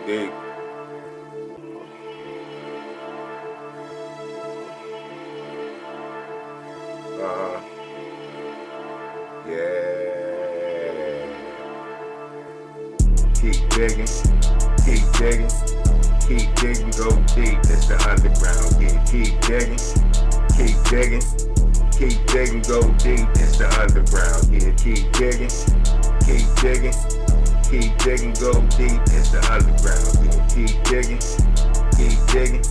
dig. Yeah. Keep digging, keep digging, keep digging, go deep. It's the underground. Yeah, keep digging, keep digging, keep digging, go deep. It's the underground. Yeah, keep digging, keep digging, keep digging, go deep. It's the underground. Yeah, keep digging, keep digging,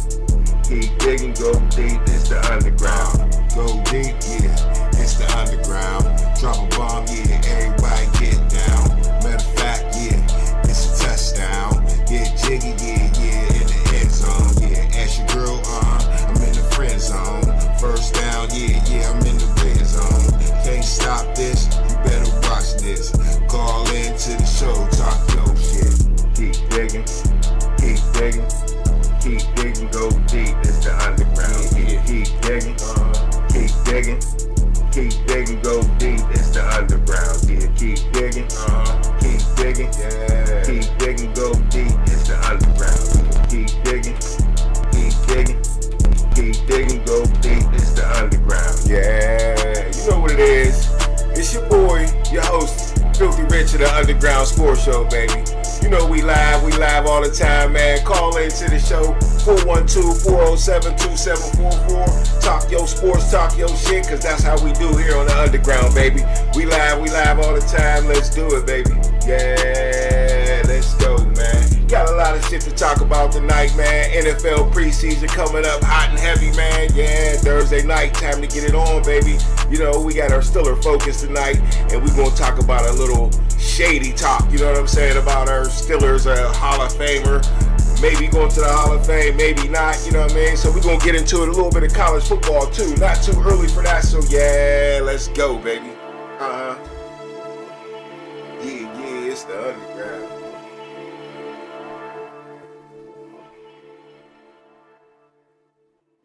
keep digging, go deep. It's the underground. Go deep, yeah, it's the underground. Drop a bomb, yeah, everybody get down. Matter of fact, yeah, it's a touchdown. Get jiggy, yeah, in the end zone. Yeah, ask your girl, I'm in the friend zone. First down, yeah, I'm in the red zone. Can't stop this, you better watch this. Call in to the show, talk your shit. Keep digging, keep digging, keep digging, go deep. It's the underground. Yeah, keep digging, keep digging, keep digging, go deep. It's the underground. Yeah, keep digging, keep digging, yeah, keep digging, go deep. It's the underground. Yeah, keep digging, keep digging, keep digging, go deep. It's the underground. Yeah, you know what it is. It's your boy, your host, Filthy Rich of the Underground Sports Show, baby. You know we live all the time, man. Call into the show, 412-407-2744. Talk your sports, talk your shit, cause that's how we do here on the Underground, baby. We live all the time. Let's do it, baby. Yeah, let's go, man. Got a lot of shit to talk about tonight, man. NFL preseason coming up hot and heavy, man. Yeah, Thursday night, time to get it on, baby. You know, we got our Steeler focus tonight, and we're going to talk about a little shady talk, you know what I'm saying, about our Steelers, a Hall of Famer. Maybe going to the Hall of Fame, maybe not, you know what I mean? So we're going to get into it, a little bit of college football, too. Not too early for that, so yeah, let's go, baby. Yeah, it's the underground.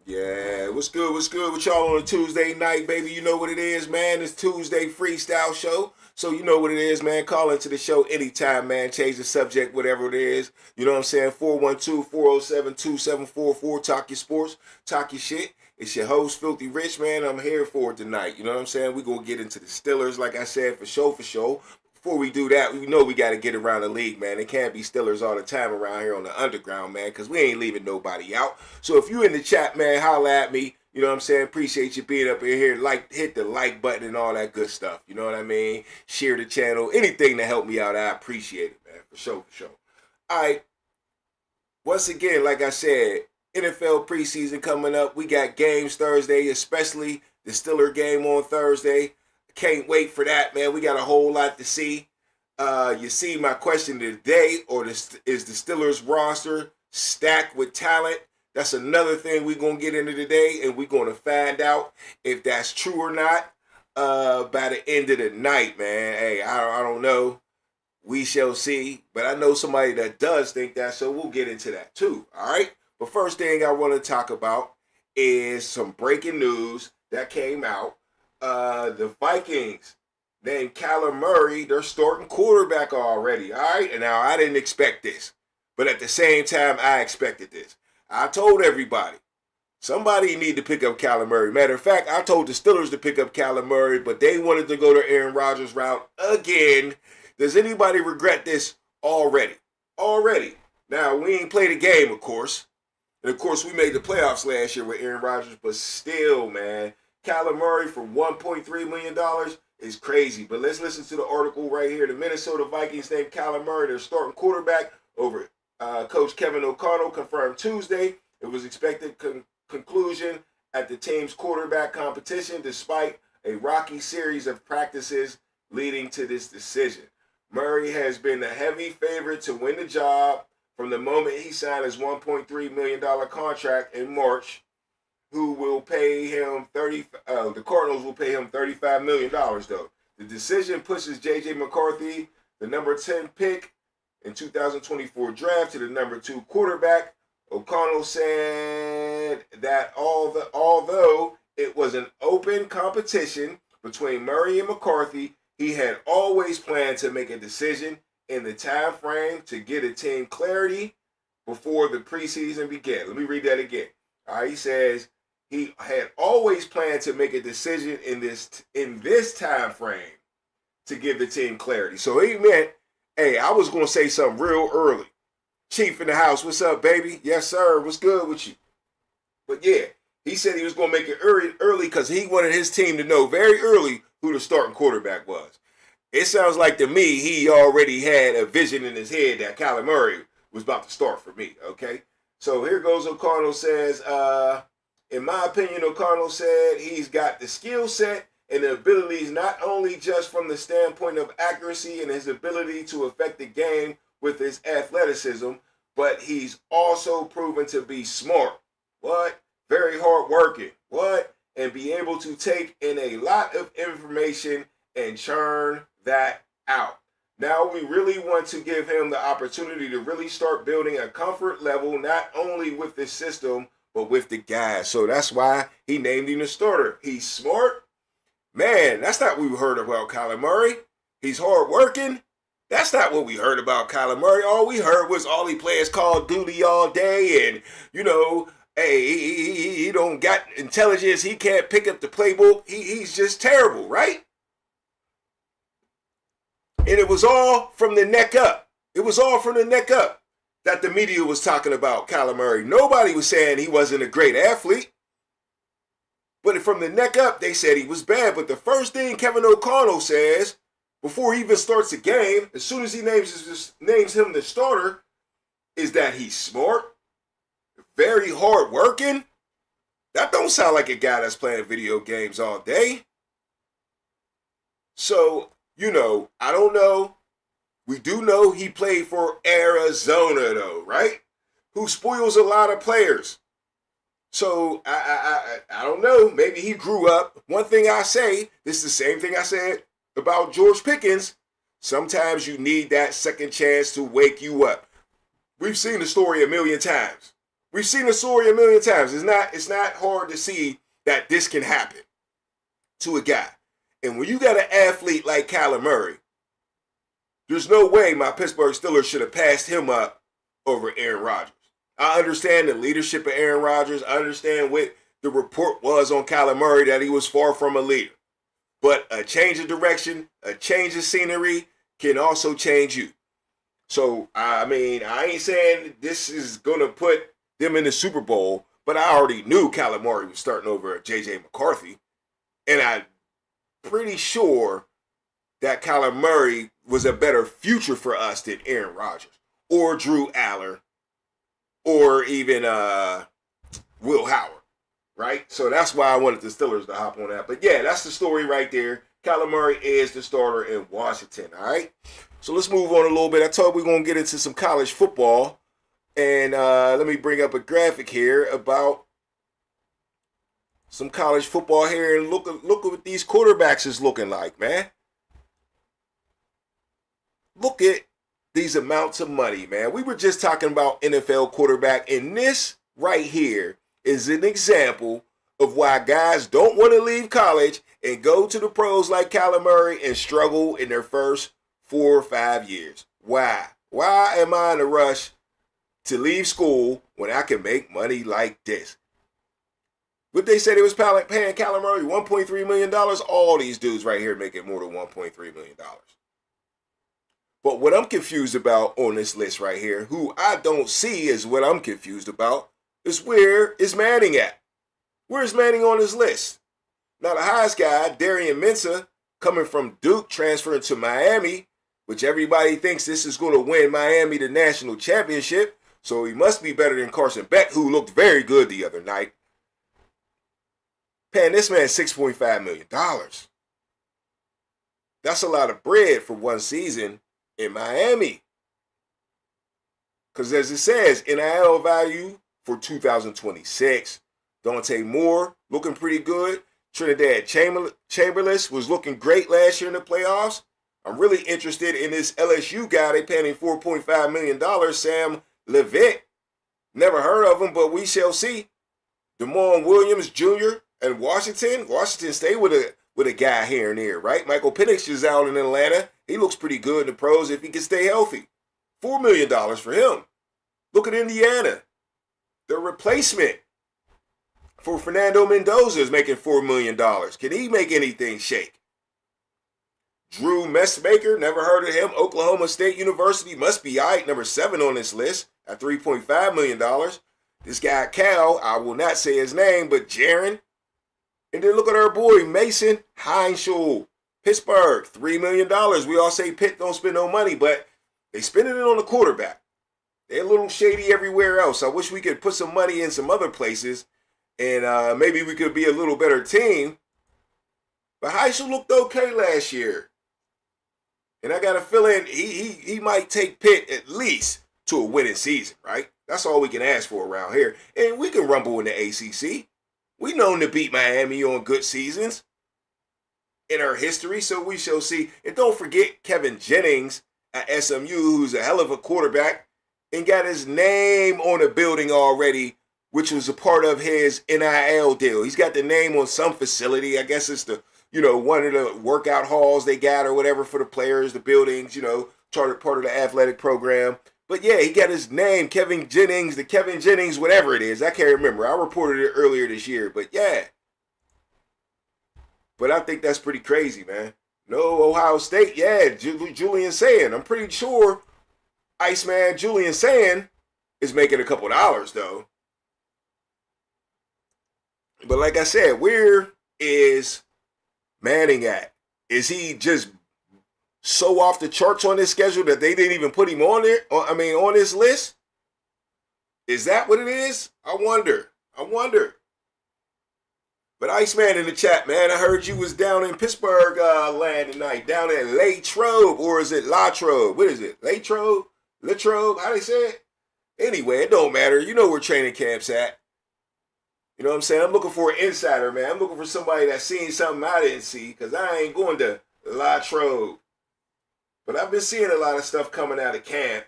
Yeah, what's good with y'all on a Tuesday night, baby? You know what it is, man. It's Tuesday Freestyle Show. So you know what it is, man. Call into the show anytime, man. Change the subject, whatever it is. You know what I'm saying? 412-407-2744. Talk your sports, talk your shit. It's your host, Filthy Rich, man. I'm here for it tonight. You know what I'm saying? We're going to get into the Steelers, like I said, for show. Before we do that, we know we got to get around the league, man. It can't be Steelers all the time around here on the underground, man, because we ain't leaving nobody out. So if you in the chat, man, holla at me. You know what I'm saying? Appreciate you being up in here. Hit the like button and all that good stuff. You know what I mean? Share the channel. Anything to help me out, I appreciate it, man. For sure. All right. Once again, like I said, NFL preseason coming up. We got games Thursday, especially the Steeler game on Thursday. Can't wait for that, man. We got a whole lot to see. You see my question today, is the Steelers roster stacked with talent? That's another thing we're going to get into today, and we're going to find out if that's true or not by the end of the night, man. Hey, I don't know. We shall see. But I know somebody that does think that, so we'll get into that too, all right? But first thing I want to talk about is some breaking news that came out. The Vikings named Kyler Murray their starting quarterback already, all right? And now I didn't expect this, but at the same time, I expected this. I told everybody, somebody need to pick up Kyler Murray. Matter of fact, I told the Steelers to pick up Kyler Murray, but they wanted to go the Aaron Rodgers route again. Does anybody regret this already? Now, we ain't played a game, of course. And, of course, we made the playoffs last year with Aaron Rodgers, but still, man, Kyler Murray for $1.3 million is crazy. But let's listen to the article right here. The Minnesota Vikings named Kyler Murray their starting quarterback over Coach Kevin O'Connell confirmed Tuesday. It was expected conclusion at the team's quarterback competition despite a rocky series of practices leading to this decision. Murray has been the heavy favorite to win the job from the moment he signed his $1.3 million contract in March. Who will pay him the Cardinals will pay him $35 million, though. The decision pushes J.J. McCarthy, the number 10 pick in 2024 draft, to the number 2 quarterback. O'Connell said that although it was an open competition between Murray and McCarthy, he had always planned to make a decision in the time frame to get a team clarity before the preseason began. Let me read that again. All right, he says he had always planned to make a decision in this time frame to give the team clarity. So he meant, hey, I was going to say something real early. Chief in the house, what's up, baby? Yes, sir. What's good with you? But yeah, he said he was going to make it early because he wanted his team to know very early who the starting quarterback was. It sounds like to me he already had a vision in his head that Kyler Murray was about to start for me, okay? So here goes O'Connell says, in my opinion, O'Connell said he's got the skill set and the abilities not only just from the standpoint of accuracy and his ability to affect the game with his athleticism, but he's also proven to be smart. What? Very hardworking. What? And be able to take in a lot of information and churn that out. Now we really want to give him the opportunity to really start building a comfort level, not only with the system, but with the guys. So that's why he named him the starter. He's smart. Man, that's not what we heard about Kyler Murray. He's hardworking. That's not what we heard about Kyler Murray. All we heard was all he plays Call of Duty all day and, hey, he don't got intelligence. He can't pick up the playbook. He's just terrible, right? And it was all from the neck up. It was all from the neck up that the media was talking about Kyler Murray. Nobody was saying he wasn't a great athlete. But from the neck up, they said he was bad. But the first thing Kevin O'Connell says before he even starts the game, as soon as he names him the starter, is that he's smart, very hardworking. That don't sound like a guy that's playing video games all day. So, I don't know. We do know he played for Arizona, though, right? Who spoils a lot of players. So, I don't know. Maybe he grew up. One thing I say, this is the same thing I said about George Pickens. Sometimes you need that second chance to wake you up. We've seen the story a million times. It's not hard to see that this can happen to a guy. And when you got an athlete like Kyler Murray, there's no way my Pittsburgh Steelers should have passed him up over Aaron Rodgers. I understand the leadership of Aaron Rodgers. I understand what the report was on Kyler Murray, that he was far from a leader. But a change of direction, a change of scenery can also change you. So, I ain't saying this is going to put them in the Super Bowl, but I already knew Kyler Murray was starting over J.J. McCarthy. And I'm pretty sure that Kyler Murray was a better future for us than Aaron Rodgers or Drew Aller or even Will Howard, right? So that's why I wanted the Steelers to hop on that. But yeah, that's the story right there. Kyler Murray is the starter in Washington, all right? So let's move on a little bit. I told you we're going to get into some college football. And let me bring up a graphic here about some college football here. And look at what these quarterbacks is looking like, man. Look at these amounts of money, man. We were just talking about NFL quarterback. And this right here is an example of why guys don't want to leave college and go to the pros like Kyler Murray and struggle in their first 4 or 5 years. Why? Why am I in a rush to leave school when I can make money like this? But they said it was paying Kyler Murray $1.3 million. All these dudes right here making more than $1.3 million. But what I'm confused about on this list right here, who I don't see is what I'm confused about, is where is Manning at? Where's Manning on this list? Now the highest guy, Darian Mensah, coming from Duke, transferring to Miami, which everybody thinks this is going to win Miami the national championship. So he must be better than Carson Beck, who looked very good the other night. Paying this man $6.5 million. That's a lot of bread for one season in Miami. Because as it says, NIL value for 2026. Dante Moore looking pretty good. Trinidad Chamberlain was looking great last year in the playoffs. I'm really interested in this LSU guy. They paying him $4.5 million, Sam Levitt. Never heard of him, but we shall see. Damon Williams Jr. and Washington. Washington stay with a guy here and there, right? Michael Penix is out in Atlanta. He looks pretty good in the pros if he can stay healthy. $4 million for him. Look at Indiana. The replacement for Fernando Mendoza is making $4 million. Can he make anything shake? Drew Messmaker, never heard of him. Oklahoma State University must be all right, number 7 on this list at $3.5 million. This guy, Cal, I will not say his name, but Jaron. And then look at our boy, Mason Heinschel, Pittsburgh, $3 million. We all say Pitt don't spend no money, but they spending it on the quarterback. They're a little shady everywhere else. I wish we could put some money in some other places, and maybe we could be a little better team. But Heinschel looked okay last year. And I got a feeling he might take Pitt at least to a winning season, right? That's all we can ask for around here. And we can rumble in the ACC. We known to beat Miami on good seasons in our history, so we shall see. And don't forget Kevin Jennings at SMU, who's a hell of a quarterback and got his name on the building already, which was a part of his NIL deal. He's got the name on some facility. I guess it's the one of the workout halls they got or whatever for the players, the buildings, part of the athletic program. But yeah, he got his name, Kevin Jennings, whatever it is. I can't remember. I reported it earlier this year, but yeah. But I think that's pretty crazy, man. No, Ohio State, yeah, Julian Sand. I'm pretty sure Iceman Julian Sand is making a couple dollars, though. But like I said, where is Manning at? Is he just so off the charts on this schedule that they didn't even put him on there? On this list? Is that what it is? I wonder. But Iceman in the chat, man, I heard you was down in Pittsburgh land tonight, down at Latrobe, or is it Latrobe? What is it? Latrobe? How they say it? Anyway, it don't matter. You know where training camp's at. You know what I'm saying? I'm looking for an insider, man. I'm looking for somebody that's seen something I didn't see, because I ain't going to Latrobe. But I've been seeing a lot of stuff coming out of camp.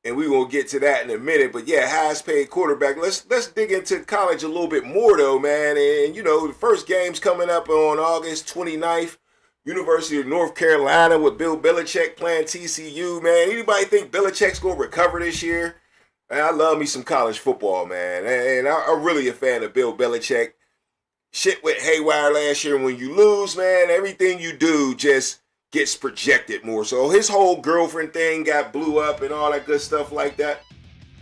And we will get to that in a minute. But yeah, highest paid quarterback. Let's dig into college a little bit more, though, man. And, the first game's coming up on August 29th. University of North Carolina with Bill Belichick playing TCU, man. Anybody think Belichick's going to recover this year? Man, I love me some college football, man. And I'm really a fan of Bill Belichick. Shit went haywire last year. When you lose, man, everything you do just gets projected more. So his whole girlfriend thing got blew up and all that good stuff like that.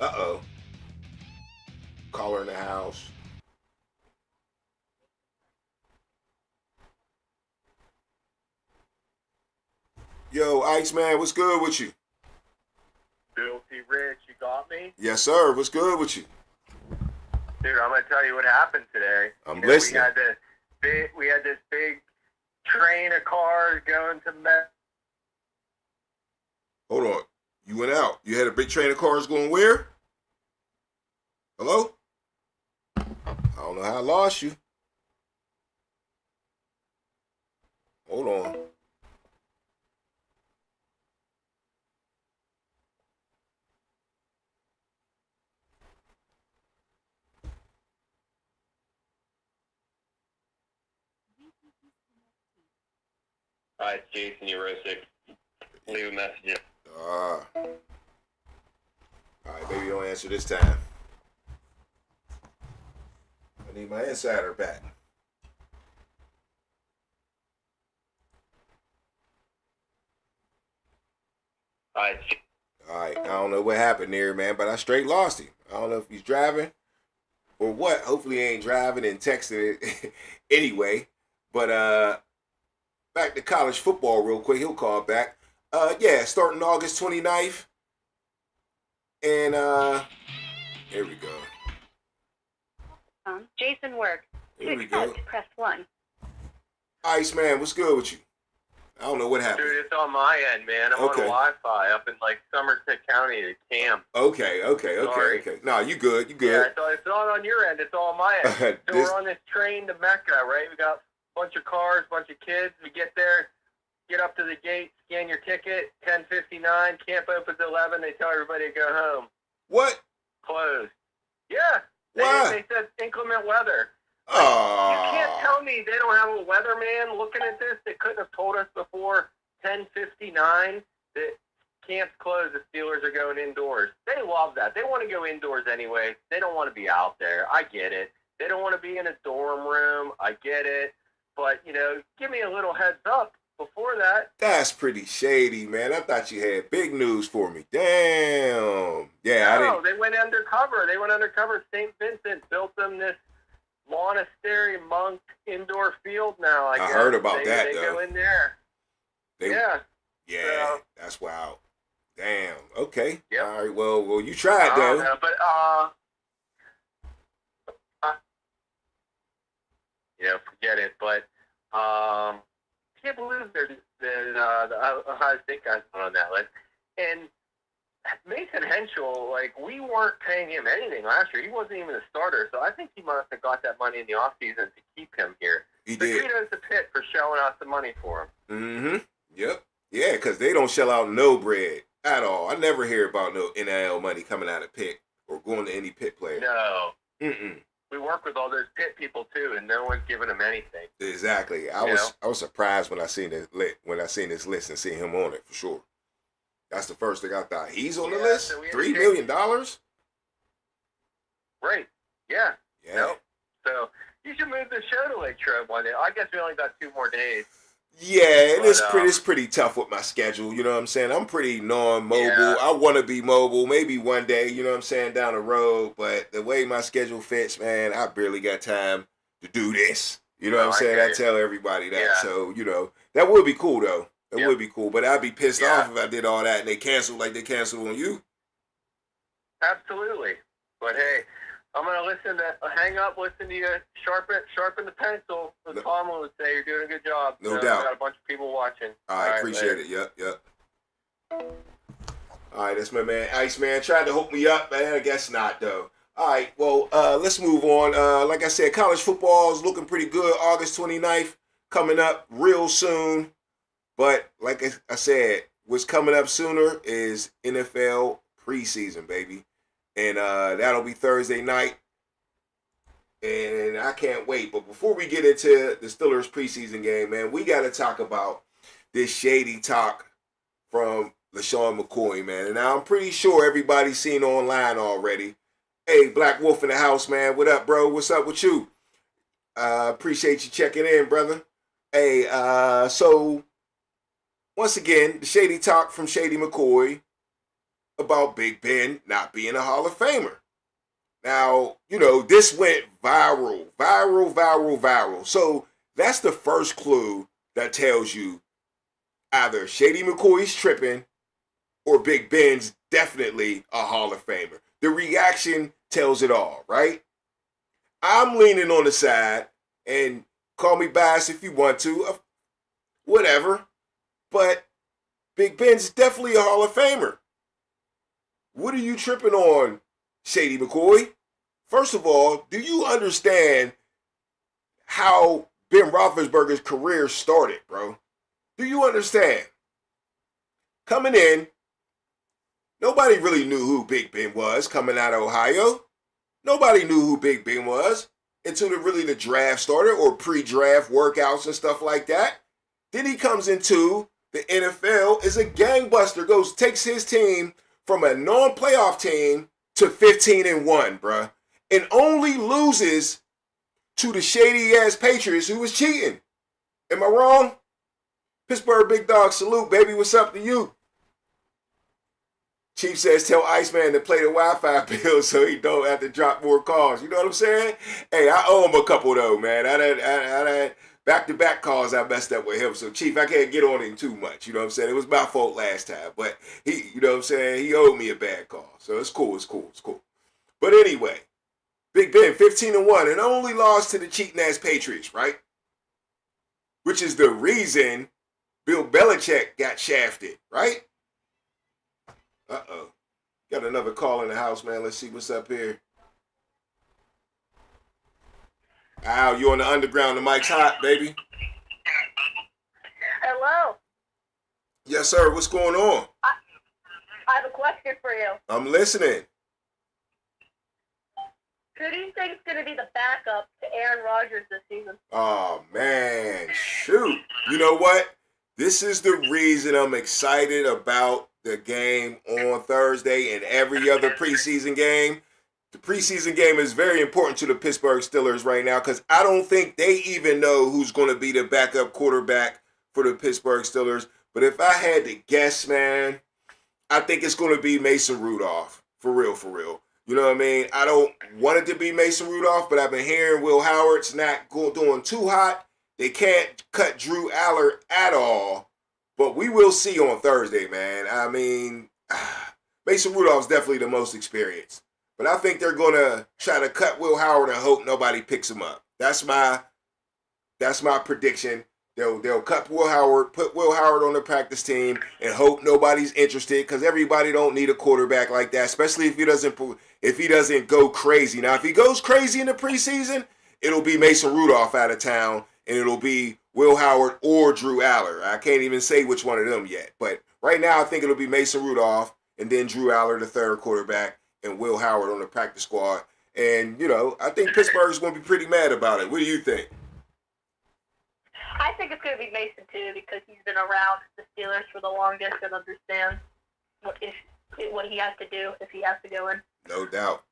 Uh-oh. Caller in the house. Yo, Iceman, what's good with you? Filthy Rich, you got me? Yes, sir. What's good with you? Dude, I'm gonna tell you what happened today. I'm listening. We had this big train of cars going to Hold on. You went out. You had a big train of cars going where? Hello? I don't know how I lost you. Hold on. Hi, it's Jason Urosic. Leave a message. All right, maybe don't answer this time. I need my insider back. Hi. All right, I don't know what happened there, man, but I straight lost him. I don't know if he's driving or what. Hopefully he ain't driving and texting it anyway. But back to college football real quick. He'll call back. Yeah, starting August 29th. And here we go. Jason work. Here To we go. accept, press 1. Iceman, what's good with you? I don't know what happened. Dude, it's on my end, man. I'm Okay. on Wi-Fi up in Somerset County at camp. Okay. Sorry. Nah, you good. Yeah, it's not on your end. It's all on my end. So This- we're on this train to Mecca, right? We got a bunch of cars, bunch of kids. We get there, get up to the gate, scan your ticket. 10:59. Camp opens at 11. They tell everybody to go home. What? Closed. Yeah. Why? They said inclement weather. You Oh. can't tell me they don't have a weatherman looking at this. They couldn't have told us before 10:59, the camp's closed. The Steelers are going indoors. They love that. They want to go indoors anyway. They don't want to be out there. I get it. They don't want to be in a dorm room. I get it. But, give me a little heads up before that. That's pretty shady, man. I thought you had big news for me. Damn. Yeah, No, they went undercover. St. Vincent built them this monastery monk indoor field now. I guess. heard about that, They though. go in there. Yeah, So, that's wild. Damn. Okay. Yep. All right. Well, you tried, I though. don't know, but forget it. But I can't believe the Ohio State guys not on that list. And Mason Henschel, we weren't paying him anything last year. He wasn't even a starter, so I think he must have got that money in the offseason to keep him here. He so did. kudos to Pitt for shelling out the money for him. Mm-hmm. Yep. Yeah, because they don't shell out no bread at all. I never hear about no NIL money coming out of Pitt or going to any Pitt player. No. Mm-mm. We work with all those Pitt people too, and no one's giving them anything. Exactly. I was surprised when I seen this list and seen him on it for sure. That's the first thing I thought. He's on the list? So $3 million? Right. Yeah. Yeah. Nope. So you should move the show to Latrobe one day. I guess we only got 2 more days. Yeah, it's pretty tough with my schedule, you know what I'm saying? I'm pretty non-mobile. Yeah. I want to be mobile maybe one day, you know what I'm saying, down the road. But the way my schedule fits, man, I barely got time to do this. You know what I'm saying? I tell everybody that. Yeah. So, that would be cool, though. It would be cool. But I'd be pissed Yeah. off if I did all that and they canceled like they canceled on you. Absolutely. But hey, I'm going to hang up, listen to you, sharpen the pencil. As Tomlin would say, you're doing a good job. No doubt. Got a bunch of people watching. All right, appreciate it. Yep. All right, that's my man, Iceman. Tried to hook me up, man. I guess not, though. All right, well, let's move on. Like I said, college football is looking pretty good. August 29th coming up real soon. But like I said, what's coming up sooner is NFL preseason, baby. And that'll be Thursday night. And I can't wait. But before we get into the Steelers preseason game, man, we got to talk about this shady talk from LaShawn McCoy, man. And I'm pretty sure everybody's seen online already. Hey, Black Wolf in the house, man. What up, bro? What's up with you? Appreciate you checking in, brother. Hey, so once again, the shady talk from Shady McCoy about Big Ben not being a Hall of Famer. Now, this went viral. So that's the first clue that tells you either Shady McCoy's tripping or Big Ben's definitely a Hall of Famer. The reaction tells it all, right? I'm leaning on the side, and call me biased if you want to, whatever, but Big Ben's definitely a Hall of Famer. What are you tripping on, Shady McCoy? First of all, do you understand how Ben Roethlisberger's career started, bro? Do you understand? Coming in, nobody really knew who Big Ben was coming out of Ohio. Nobody knew who Big Ben was until the draft started or pre-draft workouts and stuff like that. Then he comes into the NFL as a gangbuster, takes his team from a non-playoff team to 15-1, bruh. And only loses to the shady-ass Patriots who was cheating. Am I wrong? Pittsburgh Big Dog, salute, baby. What's up to you? Chief says, tell Iceman to play the Wi-Fi bill so he don't have to drop more calls. You know what I'm saying? Hey, I owe him a couple, though, man. I had back-to-back calls I messed up with him. So, Chief, I can't get on him too much. You know what I'm saying? It was my fault last time. But he, you know what I'm saying? He owed me a bad call. So, it's cool. But anyway, Big Ben, 15-1, and only lost to the cheating-ass Patriots, right? Which is the reason Bill Belichick got shafted, right? Uh-oh. Got another call in the house, man. Let's see what's up here. Al, you on the underground. The mic's hot, baby. Hello. Yes, sir. What's going on? I have a question for you. I'm listening. Who do you think is going to be the backup to Aaron Rodgers this season? Oh, man. Shoot. You know what? This is the reason I'm excited about the game on Thursday and every other preseason game. The preseason game is very important to the Pittsburgh Steelers right now because I don't think they even know who's going to be the backup quarterback for the Pittsburgh Steelers. But if I had to guess, man, I think it's going to be Mason Rudolph. For real, for real. You know what I mean? I don't want it to be Mason Rudolph, but I've been hearing Will Howard's not doing too hot. They can't cut Drew Aller at all. But we will see on Thursday, man. I mean, Mason Rudolph's definitely the most experienced. But I think they're going to try to cut Will Howard and hope nobody picks him up. That's my prediction. They'll cut Will Howard, put Will Howard on the practice team, and hope nobody's interested because everybody don't need a quarterback like that, especially if he doesn't go crazy. Now, if he goes crazy in the preseason, it'll be Mason Rudolph out of town, and it'll be Will Howard or Drew Aller. I can't even say which one of them yet. But right now, I think it'll be Mason Rudolph, and then Drew Aller, the third quarterback, and Will Howard on the practice squad. And, I think Pittsburgh's going to be pretty mad about it. What do you think? I think it's going to be Mason, too, because he's been around the Steelers for the longest and understands what he has to do if he has to go in. No doubt.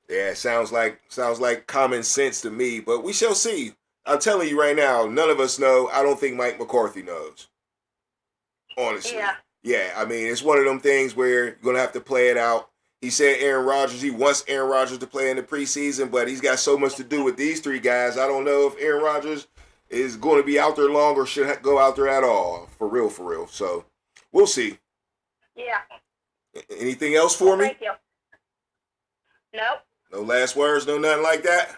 Yeah, sounds like common sense to me, but we shall see. I'm telling you right now, none of us know. I don't think Mike McCarthy knows. Honestly. Yeah, I mean, it's one of them things where you're going to have to play it out. He said he wants Aaron Rodgers to play in the preseason, but he's got so much to do with these three guys. I don't know if Aaron Rodgers is going to be out there long or should go out there at all. For real, for real. So, we'll see. Yeah. Anything else for me? Thank you. Nope. No last words, no nothing like that?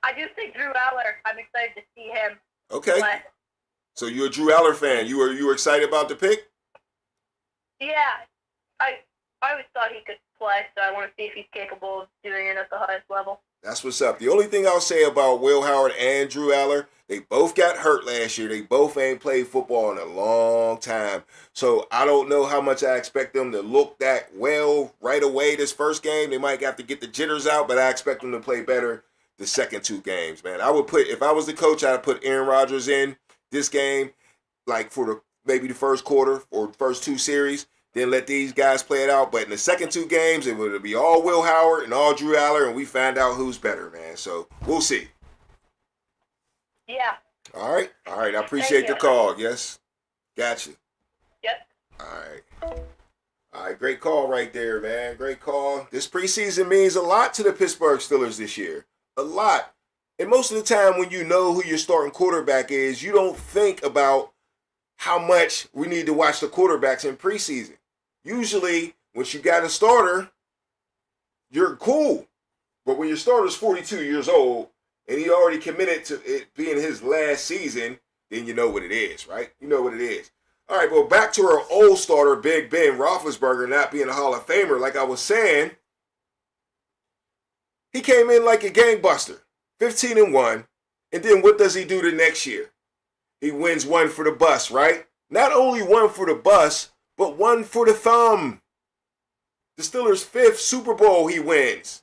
I just think Drew Aller, I'm excited to see him Okay. play. So you're a Drew Aller fan. You were excited about the pick? Yeah. I always thought he could play, so I want to see if he's capable of doing it at the highest level. That's what's up. The only thing I'll say about Will Howard and Drew Aller, they both got hurt last year. They both ain't played football in a long time. So I don't know how much I expect them to look that well right away this first game. They might have to get the jitters out, but I expect them to play better the second two games, man. If I was the coach, I'd put Aaron Rodgers in this game, like for maybe the first quarter or first two series. Then let these guys play it out. But in the second two games, it would be all Will Howard and all Drew Aller, and we find out who's better, man. So we'll see. Yeah. All right. I appreciate the call. Yes. Gotcha. Yep. All right. Great call right there, man. Great call. This preseason means a lot to the Pittsburgh Steelers this year. A lot. And most of the time when you know who your starting quarterback is, you don't think about how much we need to watch the quarterbacks in preseason. Usually, once you got a starter, you're cool. But when your starter's 42 years old and he already committed to it being his last season, then you know what it is, right? You know what it is. All right, well, back to our old starter, Big Ben Roethlisberger, not being a Hall of Famer. Like I was saying, he came in like a gangbuster, 15-1, and then what does he do the next year? He wins one for the bus, right? Not only one for the bus, but one for the thumb. The Steelers' 5th Super Bowl he wins.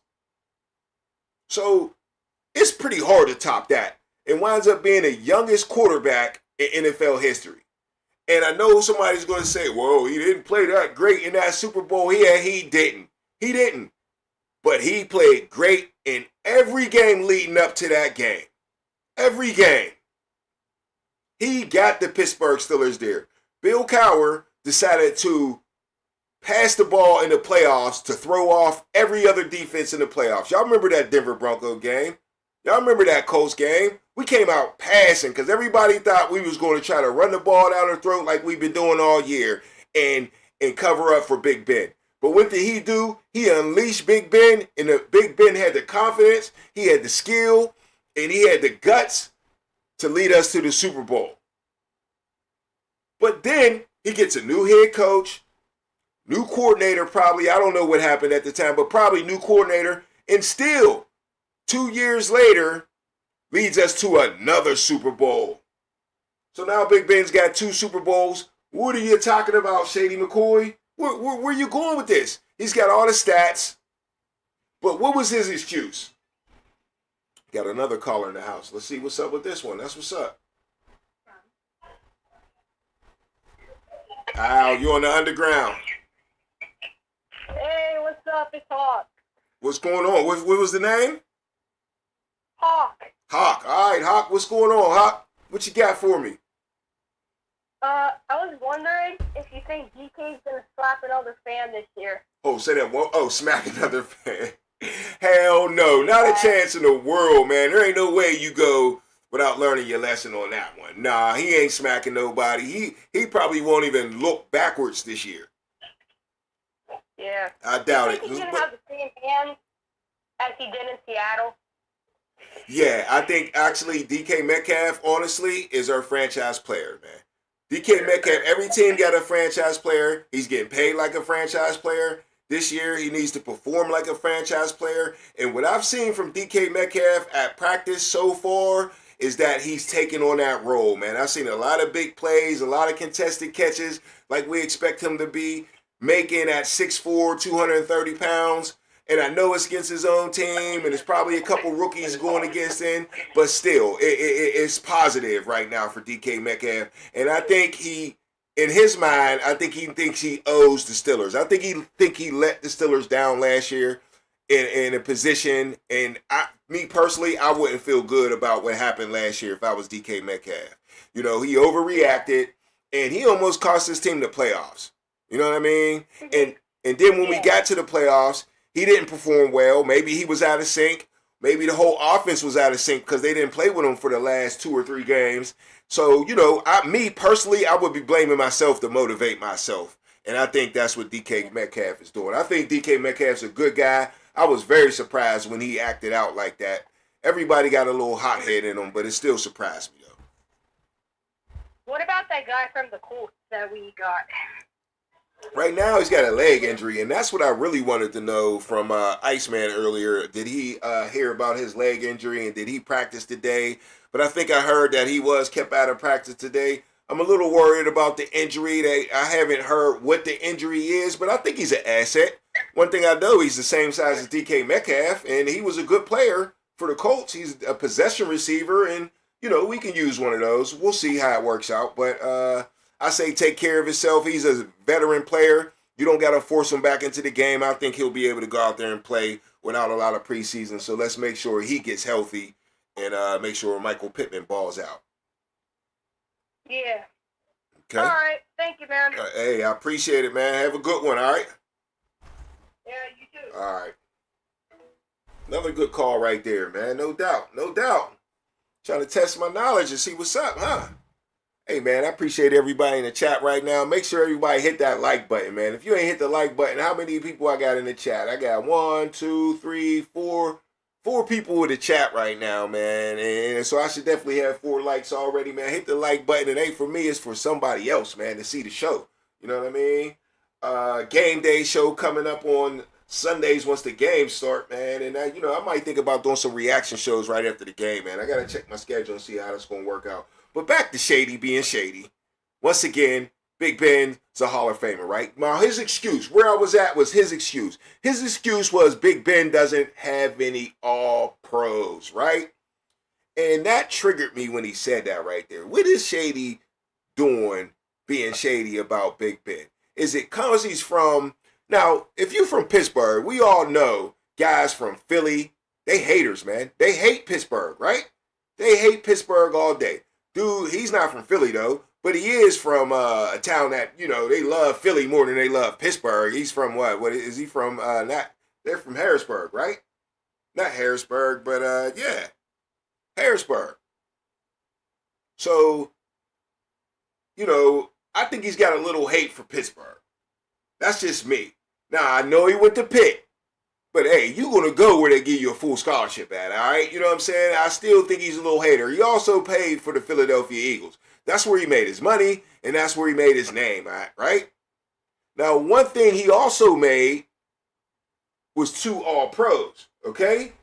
So it's pretty hard to top that. It winds up being the youngest quarterback in NFL history. And I know somebody's going to say, whoa, he didn't play that great in that Super Bowl. Yeah, he didn't. He didn't. But he played great in every game leading up to that game. Every game. He got the Pittsburgh Steelers there. Bill Cowher decided to pass the ball in the playoffs to throw off every other defense in the playoffs. Y'all remember that Denver Bronco game? Y'all remember that Colts game? We came out passing because everybody thought we was going to try to run the ball down their throat like we've been doing all year and cover up for Big Ben. But what did he do? He unleashed Big Ben, and Big Ben had the confidence, he had the skill, and he had the guts to lead us to the Super Bowl. But then he gets a new head coach, new coordinator probably. I don't know what happened at the time, but probably new coordinator. And still, 2 years later, leads us to another Super Bowl. So now Big Ben's got 2 Super Bowls. What are you talking about, Shady McCoy? Where are you going with this? He's got all the stats. But what was his excuse? Got another caller in the house. Let's see what's up with this one. That's what's up. Al, you on the underground. Hey, what's up? It's Hawk. What's going on? What was the name? Hawk. Hawk. All right, Hawk. What's going on, Hawk? What you got for me? I was wondering if you think DK's gonna slap another fan this year. Oh, say that one. Oh, smack another fan. Hell no. Not a chance in the world, man. There ain't no way you go without learning your lesson on that one. Nah, he ain't smacking nobody. He probably won't even look backwards this year. Yeah. I doubt I it. think he's gonna have the same hand as he did in Seattle. Yeah, I think actually DK Metcalf, honestly, is our franchise player, man. DK Metcalf, every team got a franchise player. He's getting paid like a franchise player. This year, he needs to perform like a franchise player. And what I've seen from DK Metcalf at practice so far is that he's taking on that role, man. I've seen a lot of big plays, a lot of contested catches like we expect him to be, making at 6'4", 230 pounds. And I know it's against his own team, and it's probably a couple rookies going against him, but still, it's positive right now for DK Metcalf. And I think in his mind, I think he thinks he owes the Steelers. I think he let the Steelers down last year in a position, and me personally, I wouldn't feel good about what happened last year if I was DK Metcalf. You know, he overreacted, and he almost cost his team the playoffs. You know what I mean? And then when we got to the playoffs, he didn't perform well. Maybe he was out of sync. Maybe the whole offense was out of sync because they didn't play with him for the last 2 or 3 games. So, you know, me personally, I would be blaming myself to motivate myself. And I think that's what DK Metcalf is doing. I think DK Metcalf's a good guy. I was very surprised when he acted out like that. Everybody got a little hothead in him, but it still surprised me, though. What about that guy from the Colts that we got? Right now, he's got a leg injury, and that's what I really wanted to know from Iceman earlier. Did he hear about his leg injury, and did he practice today? But I think I heard that he was kept out of practice today. I'm a little worried about the injury. I haven't heard what the injury is, but I think he's an asset. One thing I know, he's the same size as DK Metcalf, and he was a good player for the Colts. He's a possession receiver, and, you know, we can use one of those. We'll see how it works out, but I say take care of himself. He's a veteran player. You don't got to force him back into the game. I think he'll be able to go out there and play without a lot of preseason. So let's make sure he gets healthy and make sure Michael Pittman balls out. Yeah. Okay. All right. Thank you, man. Hey, I appreciate it, man. Have a good one, all right? Yeah, you too. All right. Another good call right there, man. No doubt. No doubt. Trying to test my knowledge and see what's up, huh? Hey, man, I appreciate everybody in the chat right now. Make sure everybody hit that like button, man. If you ain't hit the like button, how many people I got in the chat? I got 1, 2, 3, 4 people in the chat right now, man. And so I should definitely have 4 likes already, man. Hit the like button. It ain't for me. It's for somebody else, man, to see the show. You know what I mean? Game day show coming up on Sundays once the games start, man. And, I might think about doing some reaction shows right after the game, man. I got to check my schedule and see how that's going to work out. But back to Shady being Shady. Once again, Big Ben's a Hall of Famer, right? Now, his excuse, where I was at was his excuse. His excuse was Big Ben doesn't have any all-pros, right? And that triggered me when he said that right there. What is Shady doing being shady about Big Ben? Is it because he's from... Now, if you're from Pittsburgh, we all know guys from Philly, they haters, man. They hate Pittsburgh, right? They hate Pittsburgh all day. Dude, he's not from Philly, though, but he is from a town that, they love Philly more than they love Pittsburgh. He's from what? What is he from? They're from Harrisburg, right? Not Harrisburg, but, yeah, Harrisburg. So, I think he's got a little hate for Pittsburgh. That's just me. Now, I know he went to Pitt, but hey, you're going to go where they give you a full scholarship at, all right? You know what I'm saying? I still think he's a little hater. He also paid for the Philadelphia Eagles. That's where he made his money, and that's where he made his name at, right? Now, one thing he also made was 2 All-Pros, okay?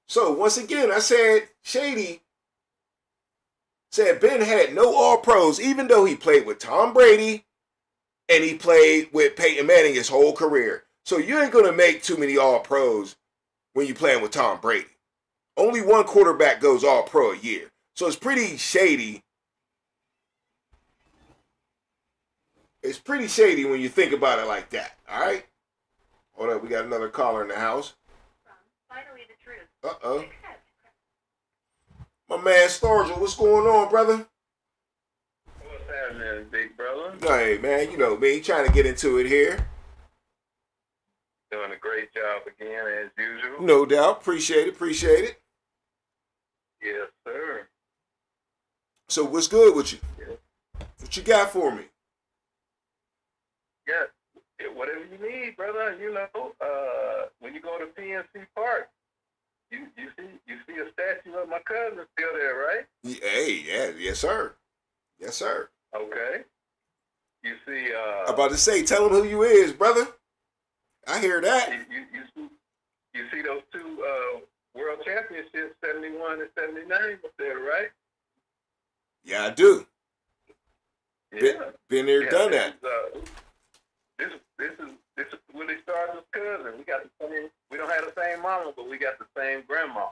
So, once again, I said Shady said Ben had no All-Pros, even though he played with Tom Brady and he played with Peyton Manning his whole career. So you ain't going to make too many All-Pros when you're playing with Tom Brady. Only one quarterback goes All-Pro a year. So it's pretty shady It's pretty shady when you think about it like that. All right. Hold up, we got another caller in the house. Finally, the truth. Uh-oh. My man Stargell, what's going on, brother? What's happening, big brother? Hey, man, you know me, trying to get into it here. Doing a great job again, as usual. No doubt. Appreciate it. Yes, sir. So what's good with you? Yeah. What you got for me? Yeah, whatever you need, brother. You know, when you go to PNC Park, you see a statue of my cousin still there, right? Hey, yeah, yes, sir. Yes, sir. Okay. You see, I'm about to say, tell him who you is, brother. I hear that. you see those two world championships, 71 and 79 up there, right? Yeah, I do. Yeah. Been there, done that. This is Willie Stargell's cousin. We don't have the same mama, but we got the same grandma.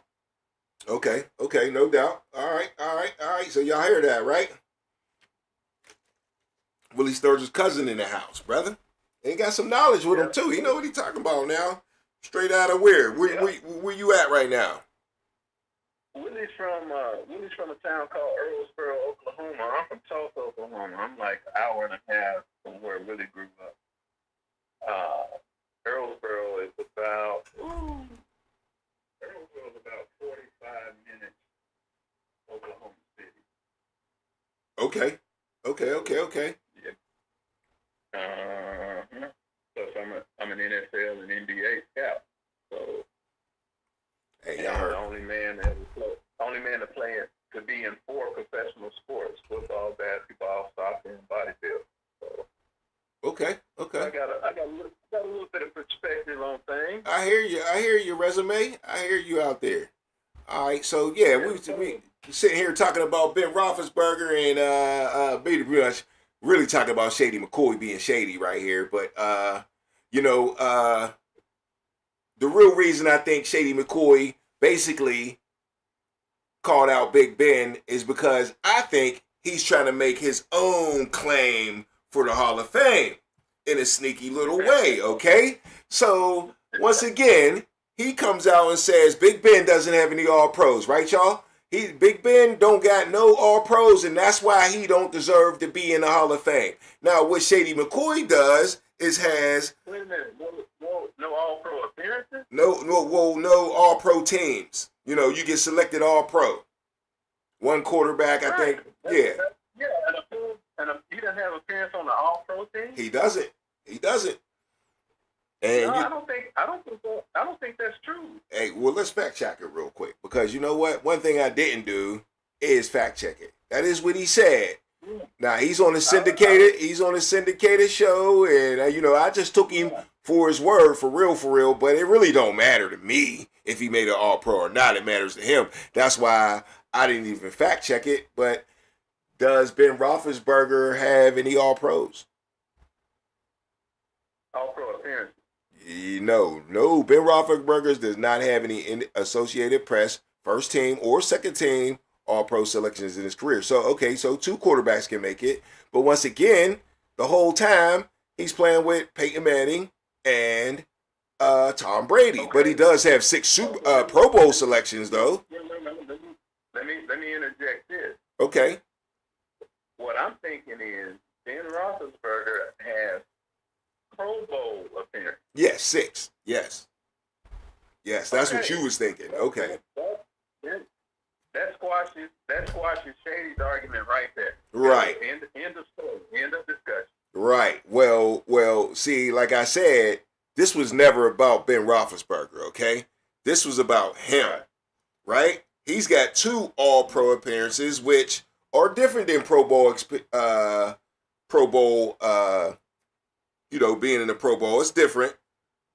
Okay, no doubt. All right. So y'all hear that, right? Willie Sturgis' cousin in the house, brother. He got some knowledge with him too. He know what he talking about now. Straight out of where? Where you at right now? Willie's from a town called Earlsboro, Oklahoma. I'm from Tulsa, Oklahoma. I'm like an hour and a half from where Willie grew up. Earlsboro is about 45 minutes Oklahoma City. Okay. Plus, I'm an NFL and NBA scout. So, hey, y'all heard. The only man to play it to be in 4 professional sports: football, basketball, soccer, and bodybuilding. So, Okay. I got a little bit of perspective on things. I hear your resume. I hear you out there. All right, so yeah, we sitting here talking about Ben Roethlisberger and pretty much really talking about Shady McCoy being shady right here. But the real reason I think Shady McCoy basically called out Big Ben is because I think he's trying to make his own claim for the Hall of Fame in a sneaky little way, okay? So, once again, he comes out and says Big Ben doesn't have any All-Pros, right, y'all? Big Ben don't got no All-Pros, and that's why he don't deserve to be in the Hall of Fame. Now, what Shady McCoy does is has... Wait a minute, no All-Pro appearances? No All-Pro teams. You know, you get selected All-Pro. One quarterback, I think, yeah. Yeah, and he doesn't have appearance on the All-Pro team. He doesn't. And no, I don't think that's true. Hey, well, let's fact check it real quick because you know what? One thing I didn't do is fact check it. That is what he said. Now he's on a syndicated. He's on a syndicated show, and I just took him for his word, for real. But it really don't matter to me if he made an All-Pro or not. It matters to him. That's why I didn't even fact check it. But does Ben Roethlisberger have any All-Pros? All-Pro appearances. No. Ben Roethlisberger does not have any Associated Press first team or second team All-Pro selections in his career. So 2 quarterbacks can make it. But once again, the whole time he's playing with Peyton Manning and Tom Brady. Okay. But he does have 6 Pro Bowl selections, though. Let me interject this. Okay. What I'm thinking is Ben Roethlisberger has Pro Bowl appearance. Yes, 6. Yes, that's what you was thinking. Okay. That squashes Shady's argument right there. Right. End of story. End of discussion. Right. Well. See, like I said, this was never about Ben Roethlisberger. Okay. This was about him. Right. He's got 2 All-Pro appearances, which are different than Pro Bowl. Being in the Pro Bowl, it's different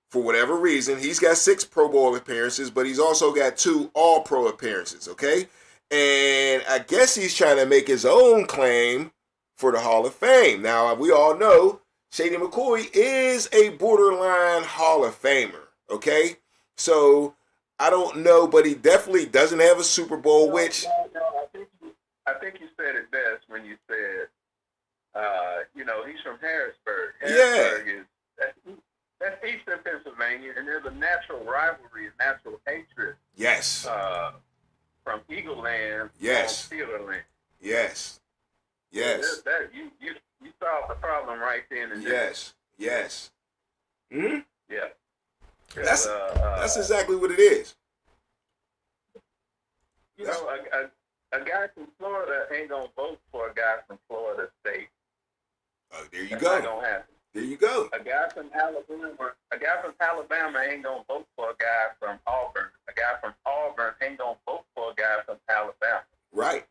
for whatever reason. He's got 6 Pro Bowl appearances, but he's also got 2 All-Pro appearances, okay? And I guess he's trying to make his own claim for the Hall of Fame. Now, we all know Shady McCoy is a borderline Hall of Famer, okay? So, I don't know, but he definitely doesn't have a Super Bowl, which... I think you said it best when you said, he's from Harrisburg. Yeah. Harrisburg that's Eastern Pennsylvania, and there's a natural rivalry, a natural hatred. Yes. From Eagle Land. Yes. On Steeler Land. Yes. Yes. You solved the problem right then and there. Yes. Hmm? Yeah. That's exactly what it is. A guy from Florida ain't gonna vote for a guy from Florida State. Oh, there you That's go. not gonna happen. There you go. A guy from Alabama ain't gonna vote for a guy from Auburn. A guy from Auburn ain't gonna vote for a guy from Alabama. Right.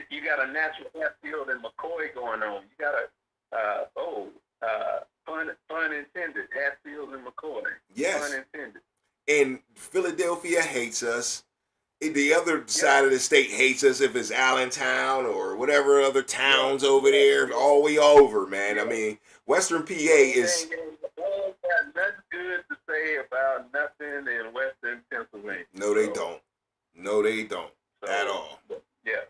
You got a natural Hatfield and McCoy going on. You got pun intended, Hatfield and McCoy. Yes. Pun intended. And Philadelphia hates us. The other side of the state hates us if it's Allentown or whatever other towns over there, all the way over, man. I mean, Western PA is... Got nothing good to say about nothing in Western Pennsylvania. No, they don't. No, they don't. At all. Yeah.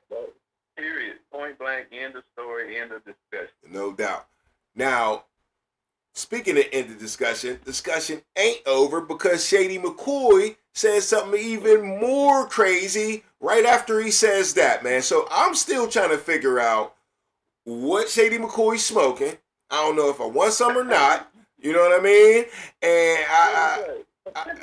Period. Point blank. End of story. End of discussion. No doubt. Now, speaking of end of discussion ain't over because Shady McCoy says something even more crazy right after he says that, man. So I'm still trying to figure out what Shady McCoy's smoking. I don't know if I want some or not. You know what I mean? And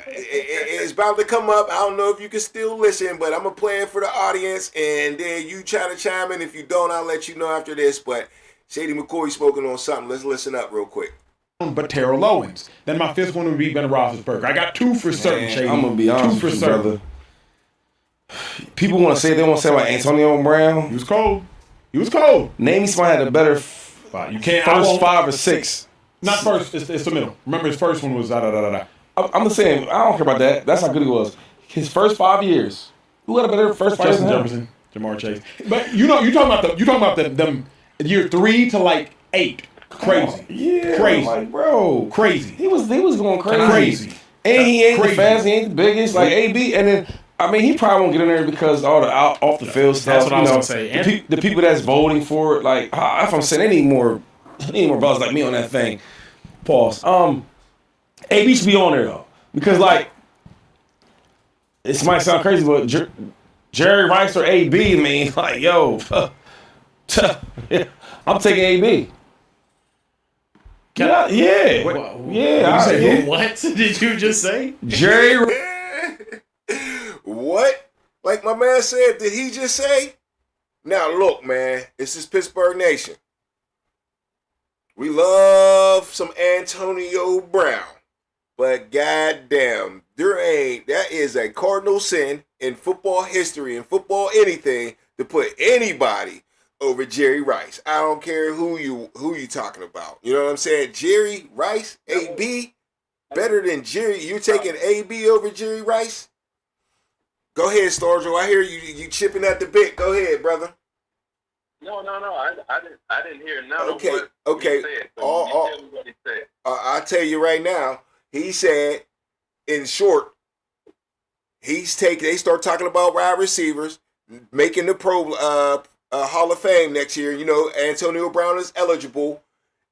it's about to come up. I don't know if you can still listen, but I'm going to play it for the audience, and then you try to chime in. If you don't, I'll let you know after this. But Shady McCoy smoking on something. Let's listen up real quick. But Terrell Owens. Then my fifth one would be Ben Roethlisberger. I got two for certain, Shady. I'm gonna be honest with you, brother. People want to say about Antonio Brown. He was cold. Name me somebody had a better You can't. first 5 or 6. Not first. It's the middle. Remember, his first one was I'm just saying, I don't care about that. That's how good he was. His first 5 years. Who had a better first 5 years? Justin Jefferson, Jamar Chase. But you talking about them year 3 to like 8. Crazy. Yeah. Crazy. Like, bro. Crazy. He was going crazy. And he ain't the fastest, he ain't the biggest, like AB. And then, I mean, he probably won't get in there because all the off the field stuff. That's what I was gonna say. The people that's voting for it, like, if I'm saying they need more brothers like me on that thing. Pause. AB should be on there though, because like, this might sound crazy, but Jerry Rice or AB, I mean, like, yo, I'm taking AB. Yeah. What did you just say? Jerry. What? Like my man said, did he just say? Now look, man, this is Pittsburgh Nation. We love some Antonio Brown, but goddamn, that is a cardinal sin in football history, in football anything, to put anybody over Jerry Rice. I don't care who you talking about. You know what I'm saying? Jerry Rice, AB, better than Jerry. You're taking AB over Jerry Rice? Go ahead, Starjo. I hear you chipping at the bit. Go ahead, brother. No. I didn't hear none of what he said. So tell me what he said. I'll tell you right now. He said, in short, they start talking about wide receivers, making the pro Hall of Fame next year. You know, Antonio Brown is eligible,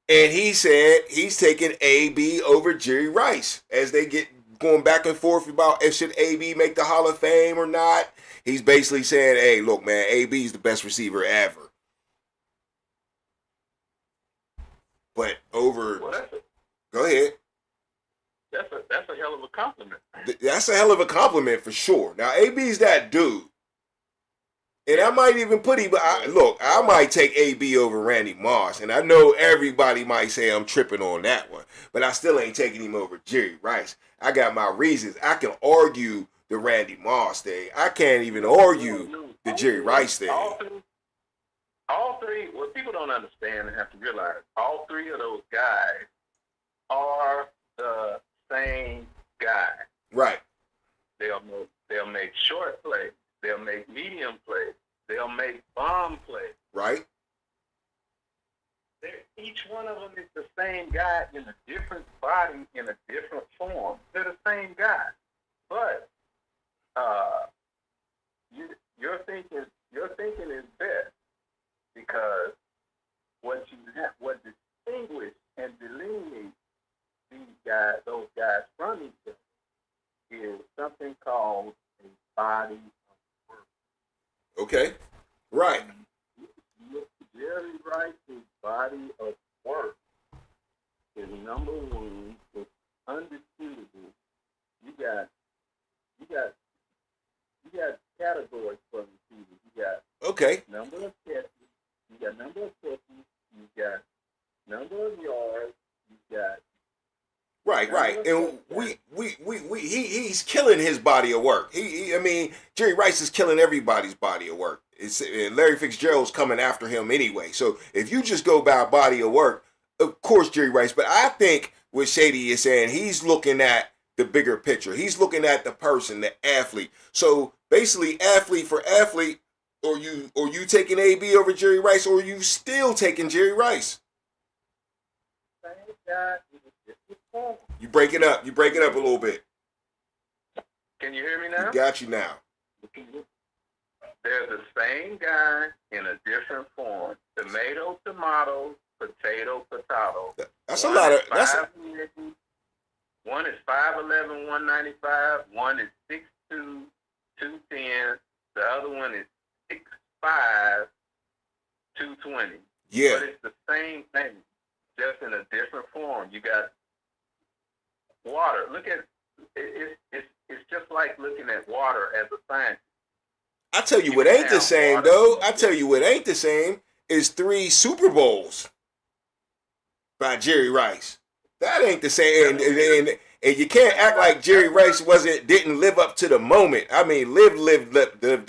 and he said he's taking AB over Jerry Rice as they get going back and forth about if should AB make the Hall of Fame or not. He's basically saying, hey, look, man, AB is the best receiver ever. But over... Go ahead. That's a hell of a compliment. That's a hell of a compliment for sure. Now, AB's that dude. And I might even put him... I might take AB over Randy Moss. And I know everybody might say I'm tripping on that one. But I still ain't taking him over Jerry Rice. I got my reasons. I can argue the Randy Moss thing. I can't even argue the Jerry Rice thing. All three, what people don't understand and have to realize, all three of those guys are the same guy. Right. They'll make short plays. They'll make medium plays. They'll make bomb plays. Right. Each one of them is the same guy in a different body, in a different form. They're the same guy. But your thinking is best, because what you body of work is number one. It's undisputable. You got categories for receivers. You got Okay. number of catches. You got number of catches. You got number of yards. You got Right. And he's killing his body of work. I mean, Jerry Rice is killing everybody's body of work. And Larry Fitzgerald's coming after him anyway. So if you just go by body of work, of course Jerry Rice. But I think what Shady is saying, he's looking at the bigger picture. He's looking at the person, the athlete. So basically, athlete for athlete, or you taking AB over Jerry Rice, or you still taking Jerry Rice. same guy. You break it up. You break it up a little bit. Can you hear me now? Got you now. They're the same guy in a different form. Tomato, potato, potato. That's a lot of. One is 5'11", 195. One is 6'2", 210. The other one is 6'5", 220. Yeah. But it's the same thing, just in a different form. You got water. Look at it's just like looking at water as a scientist. I tell you what ain't the same though. I tell you what ain't the same is 3 Super Bowls by Jerry Rice. That ain't the same. And you can't act like Jerry Rice didn't live up to the moment. I mean, lived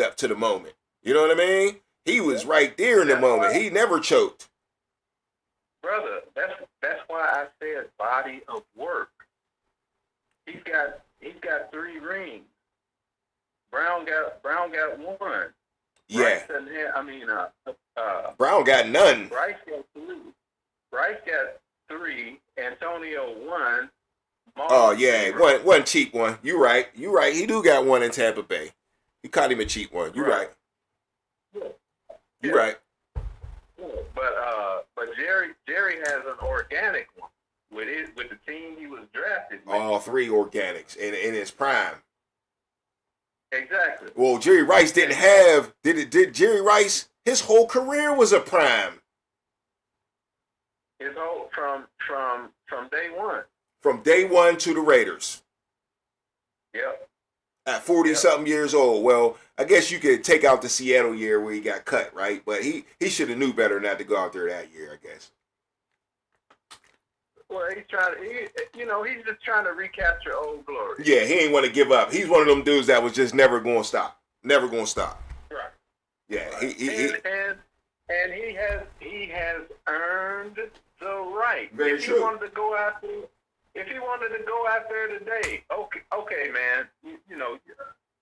up to the moment. You know what I mean? He was right there in the moment. He never choked. Brother, that's why I said body of work. He's got 3 rings. Brown got 1. Yeah. Rice doesn't have, Brown got none. Rice got 3. Rice got 3. Antonio 1. Oh yeah, one cheap one. You right. He do got one in Tampa Bay. He caught him a cheap one. You right. You right. But Jerry has an organic one with the team he was drafted with. All 3 organics in his prime. Exactly. Well, Jerry Rice didn't have. Did Jerry Rice? His whole career was a prime. His whole from day one. From day one to the Raiders. Yep. At 40-something years old. Well, I guess you could take out the Seattle year where he got cut, right? But he should have knew better not to go out there that year, I guess. Well, he's just trying to recapture old glory. Yeah, he ain't want to give up. He's one of them dudes that was just never going to stop. Never going to stop. Right. Yeah. Right. And he has earned the right. Very true. If he wanted to go out there today, okay, man. You know,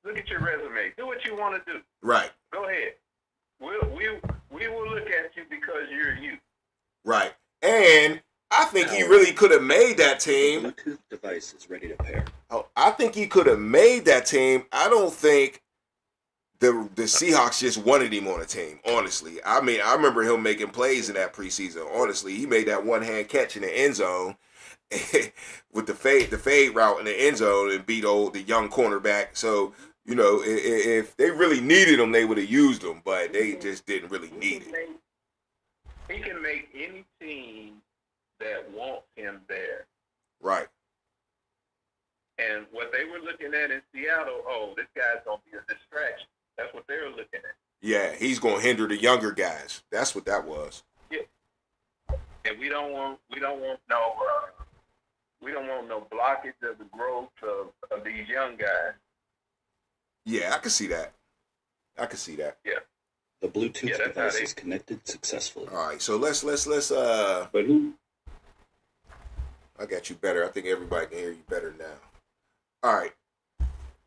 look at your resume. Do what you want to do. Right. Go ahead. We will look at you because you're you. Right. And I think he really could have made that team. Bluetooth device is ready to pair. Oh, I think he could have made that team. I don't think the Seahawks just wanted him on the team, honestly. I mean, I remember him making plays in that preseason. Honestly, he made that one-hand catch in the end zone with the fade route in the end zone and beat the young cornerback. So, you know, if they really needed him, they would have used him, but they just didn't really need it. He can make any team that wants him there. Right. And what they were looking at in Seattle, this guy's going to be a distraction. That's what they were looking at. Yeah, he's going to hinder the younger guys. That's what that was. Yeah. And we don't want no blockage of the growth of these young guys. Yeah, I can see that. Yeah. The Bluetooth device is connected successfully. All right, so let's But who? I got you better. I think everybody can hear you better now. All right.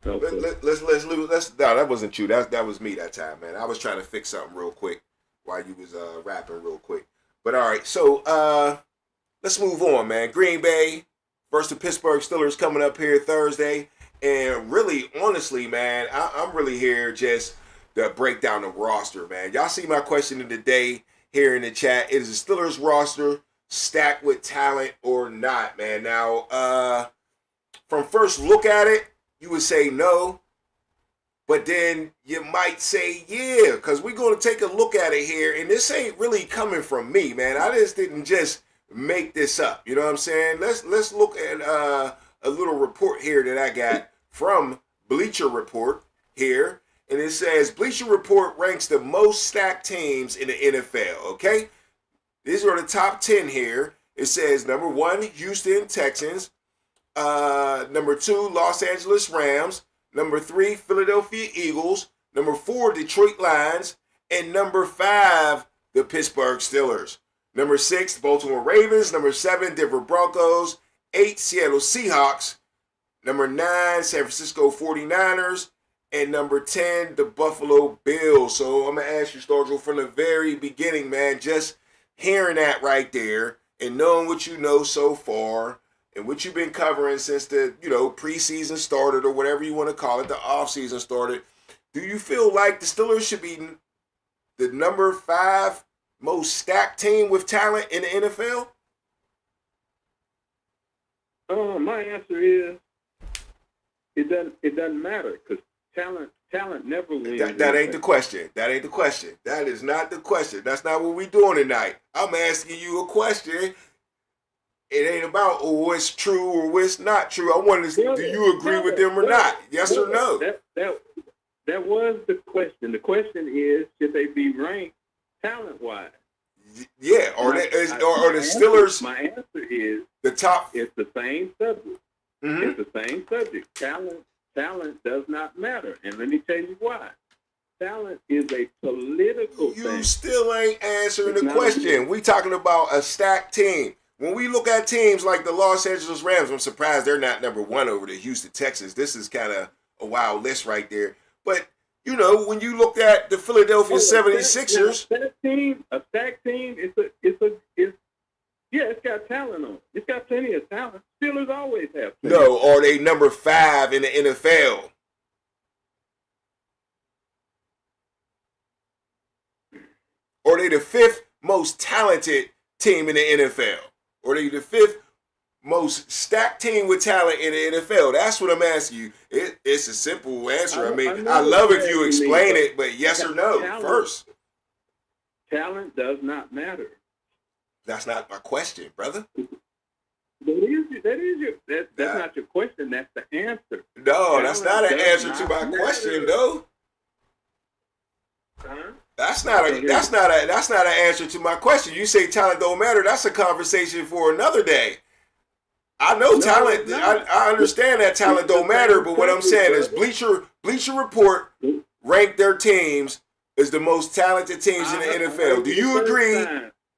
Okay. Let's no, that wasn't you. That was me that time, man. I was trying to fix something real quick while you was rapping real quick. But all right, so let's move on, man. Green Bay versus the Pittsburgh Steelers coming up here Thursday. And really, honestly, man, I'm really here just to break down the roster, man. Y'all see my question of the day here in the chat. Is the Steelers roster stacked with talent or not, man? Now, from first look at it, you would say no. But then you might say, yeah, because we're going to take a look at it here. And this ain't really coming from me, man. I just didn't just make this up. You know what I'm saying? Let's look at a little report here that I got from Bleacher Report here. And it says Bleacher Report ranks the most stacked teams in the NFL, okay? These are the top 10 here. It says number 1, Houston Texans. Number 2, Los Angeles Rams. Number 3, Philadelphia Eagles. Number 4, Detroit Lions. And number 5, the Pittsburgh Steelers. Number 6, Baltimore Ravens. Number 7, Denver Broncos. 8, Seattle Seahawks. Number 9, San Francisco 49ers. And number 10, the Buffalo Bills. So I'm going to ask you, Stargell, from the very beginning, man, just hearing that right there and knowing what you know so far and what you've been covering since the, preseason started or whatever you want to call it, the offseason started, do you feel like the Steelers should be the number 5 most stacked team with talent in the NFL? My answer is it doesn't matter because talent never wins. That ain't the question. That ain't the question. That is not the question. That's not what we're doing tonight. I'm asking you a question. It ain't about what's true or what's not true. I want to see, do you agree with them or not? Yes or no? That was the question. The question is, should they be ranked talent-wise? Yeah, or the Steelers. My answer is the top. It's the same subject. Mm-hmm. It's the same subject. Talent does not matter, and let me tell you why. Talent is a political thing. You still ain't answering the question. We talking about a stacked team. When we look at teams like the Los Angeles Rams, I'm surprised they're not number 1 over the Houston Texans. This is kind of a wild list right there. But, when you look at the Philadelphia 76ers. A stacked team, it's got talent on it. It's got plenty of talent. Steelers always have talent. No, are they number 5 in the NFL? Or are they the 5th most talented team in the NFL? Or are they the 5th most stacked team with talent in the NFL? That's what I'm asking you. It's a simple answer. I love if you explain it, but yes or no first. Talent does not matter. That's not my question, brother. That's not your question. That's the answer. No, that's not an answer to my question, though. Huh? That's not an answer to my question. You say talent don't matter. That's a conversation for another day. I know talent. I understand that talent don't matter, but what I'm saying is Bleacher Report ranked their teams as the most talented teams in the NFL. Do you agree?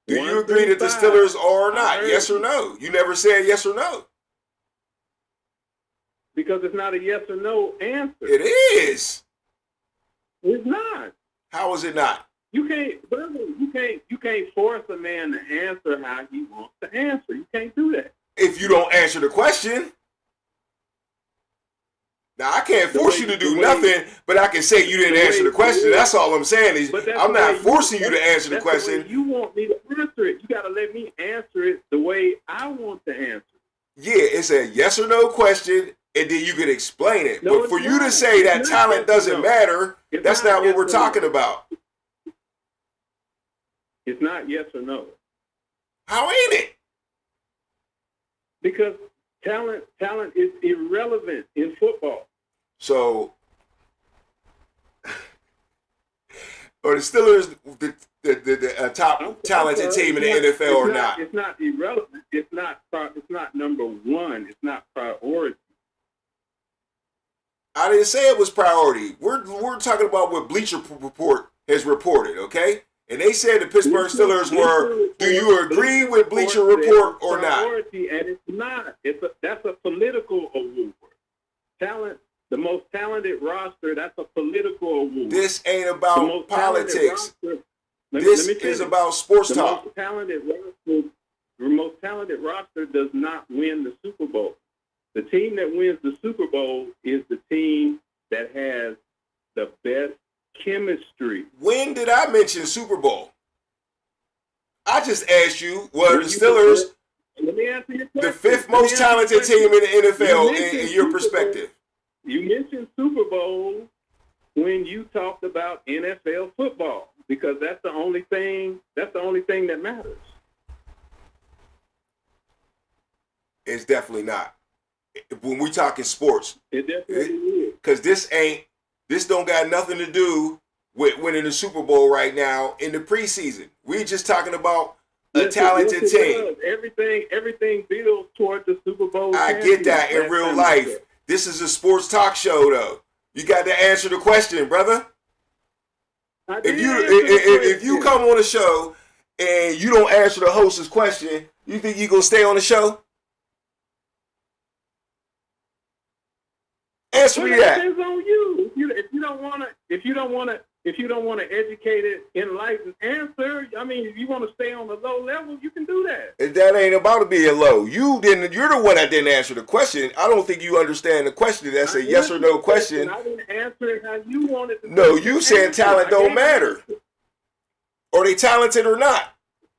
Do you agree that the Steelers are or not? Yes or no? You never said yes or no. Because it's not a yes or no answer. It is. It's not. How is it not? You can't force a man to answer how he wants to answer. You can't do that. If you don't answer the question. Now, I can't force you to do nothing, but I can say you didn't answer the question. That's all I'm saying is I'm not forcing you to answer the question. You want me to answer it. You got to let me answer it the way I want to answer it. Yeah, it's a yes or no question, and then you can explain it. But for you to say that talent doesn't matter, that's not what we're talking about. It's not yes or no. How ain't it? Because talent is irrelevant in football. So, are the Steelers the top talented team in the NFL or not? It's not irrelevant. It's not number 1. It's not priority. I didn't say it was priority. We're talking about what Bleacher Report has reported, okay? And they said the Pittsburgh Steelers were. Do you agree with Bleacher Report or not? Priority, and it's not. That's a political award. Talent. The most talented roster, that's a political award. This ain't about politics. This is about sports talk. The most talented roster does not win the Super Bowl. The team that wins the Super Bowl is the team that has the best chemistry. When did I mention Super Bowl? I just asked you, were the Steelers let me answer your question. The 5th most talented team in the NFL in your perspective? You mentioned Super Bowl, when you talked about NFL football, because that's the only thing that matters. It's definitely not. When we talking sports, It definitely is. because this don't got nothing to do with winning the Super Bowl right now in the preseason. We're just talking about a talented team. Everything builds towards the Super Bowl. I get that in last real time life. we said. This is a sports talk show, though. You got to answer the question, brother. I did If you answer the if you question. come on the show and you don't answer the host's question, you think you gonna stay on the show? Answer Well, me it that. depends on you. If you don't want to educated, enlightened answer, I mean, if you want to stay on the low level, you can do that. That ain't about to be a low. You're the one that didn't answer the question. I don't think you understand the question. That's a yes or no question. I didn't answer it how you wanted to. No, you said talent don't matter. Are they talented or not?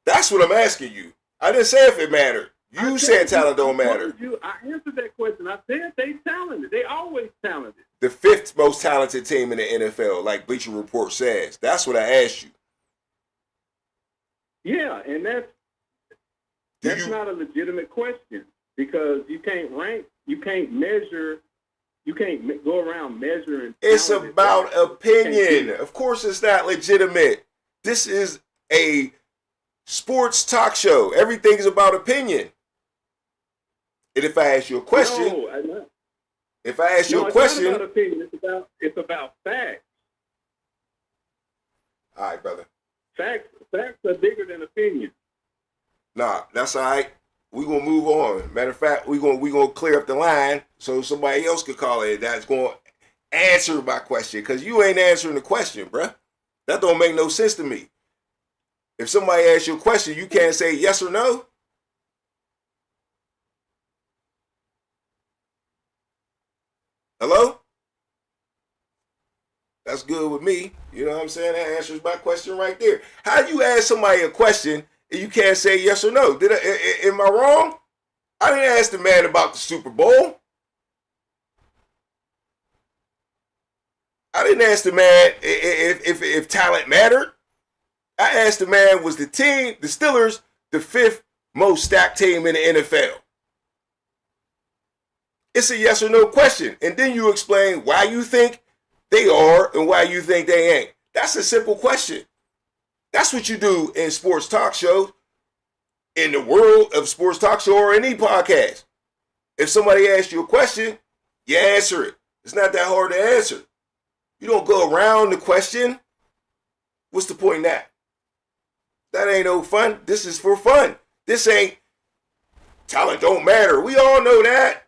That's what I'm asking you. I didn't say if it mattered. You said talent don't matter. I answered that question. I said they talented. They always talented. The 5th most talented team in the NFL, like Bleacher Report says. That's what I asked you. Yeah, and that's not a legitimate question because you can't rank, you can't measure, you can't go around measuring. It's about opinion. Of course it's not legitimate. This is a sports talk show. Everything is about opinion. And if I ask you a question, It's not about opinion. It's about facts. All right, brother. Facts are bigger than opinion. Nah, that's all right. We're going to move on. Matter of fact, we're gonna clear up the line so somebody else could call it that's going to answer my question because you ain't answering the question, bruh. That don't make no sense to me. If somebody asks you a question, you can't say yes or no. Hello? That's good with me. You know what I'm saying? That answers my question right there. How you ask somebody a question and you can't say yes or no? Am I wrong? I didn't ask the man about the Super Bowl. I didn't ask the man if talent mattered. I asked the man, was the Steelers, the 5th most stacked team in the NFL? It's a yes or no question. And then you explain why you think they are and why you think they ain't. That's a simple question. That's what you do in sports talk shows, in the world of sports talk show or any podcast. If somebody asks you a question, you answer it. It's not that hard to answer. You don't go around the question. What's the point in that? That ain't no fun. This is for fun. This ain't talent don't matter. We all know that.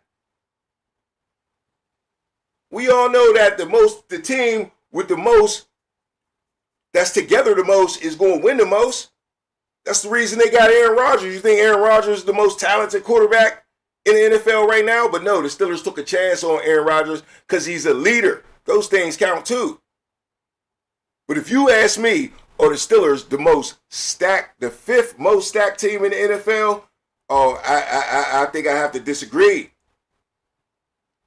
We all know that the team with the most, that's together the most, is going to win the most. That's the reason they got Aaron Rodgers. You think Aaron Rodgers is the most talented quarterback in the NFL right now? But no, the Steelers took a chance on Aaron Rodgers because he's a leader. Those things count too. But if you ask me, are the Steelers the most stacked, the 5th most stacked team in the NFL? Oh, I think I have to disagree.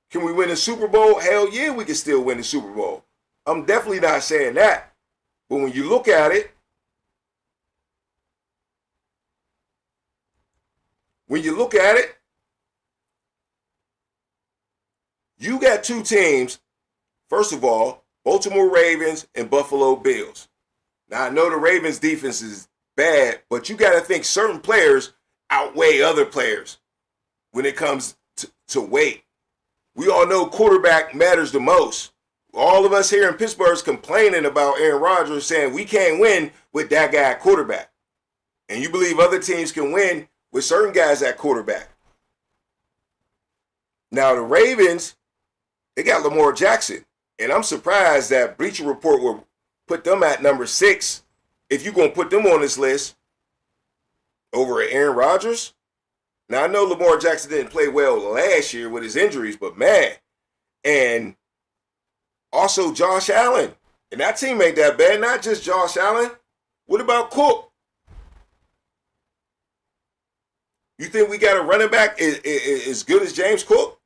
Can we win the Super Bowl? Hell yeah, we can still win the Super Bowl. I'm definitely not saying that. But when you look at it, you got two teams. First of all, Baltimore Ravens and Buffalo Bills. Now, I know the Ravens defense is bad, but you got to think certain players outweigh other players when it comes to weight. We all know quarterback matters the most. All of us here in Pittsburgh is complaining about Aaron Rodgers saying we can't win with that guy at quarterback. And you believe other teams can win with certain guys at quarterback. Now, the Ravens, they got Lamar Jackson. And I'm surprised that Bleacher Report will put them at number 6 if you're going to put them on this list over Aaron Rodgers. Now, I know Lamar Jackson didn't play well last year with his injuries, but man, and also Josh Allen. And that team ain't that bad, not just Josh Allen. What about Cook? You think we got a running back as good as James Cook?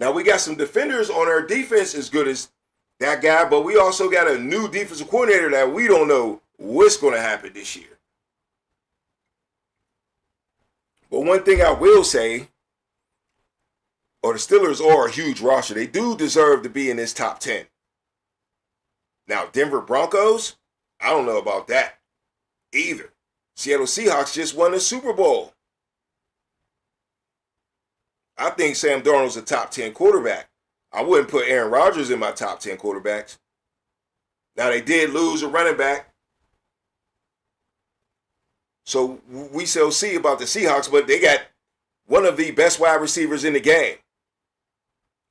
Now, we got some defenders on our defense as good as that guy, but we also got a new defensive coordinator that we don't know what's going to happen this year. But one thing I will say, the Steelers are a huge roster. They do deserve to be in this top 10. Now, Denver Broncos, I don't know about that either. Seattle Seahawks just won the Super Bowl. I think Sam Darnold's a top 10 quarterback. I wouldn't put Aaron Rodgers in my top 10 quarterbacks. Now, they did lose a running back. So we shall see about the Seahawks, but they got one of the best wide receivers in the game.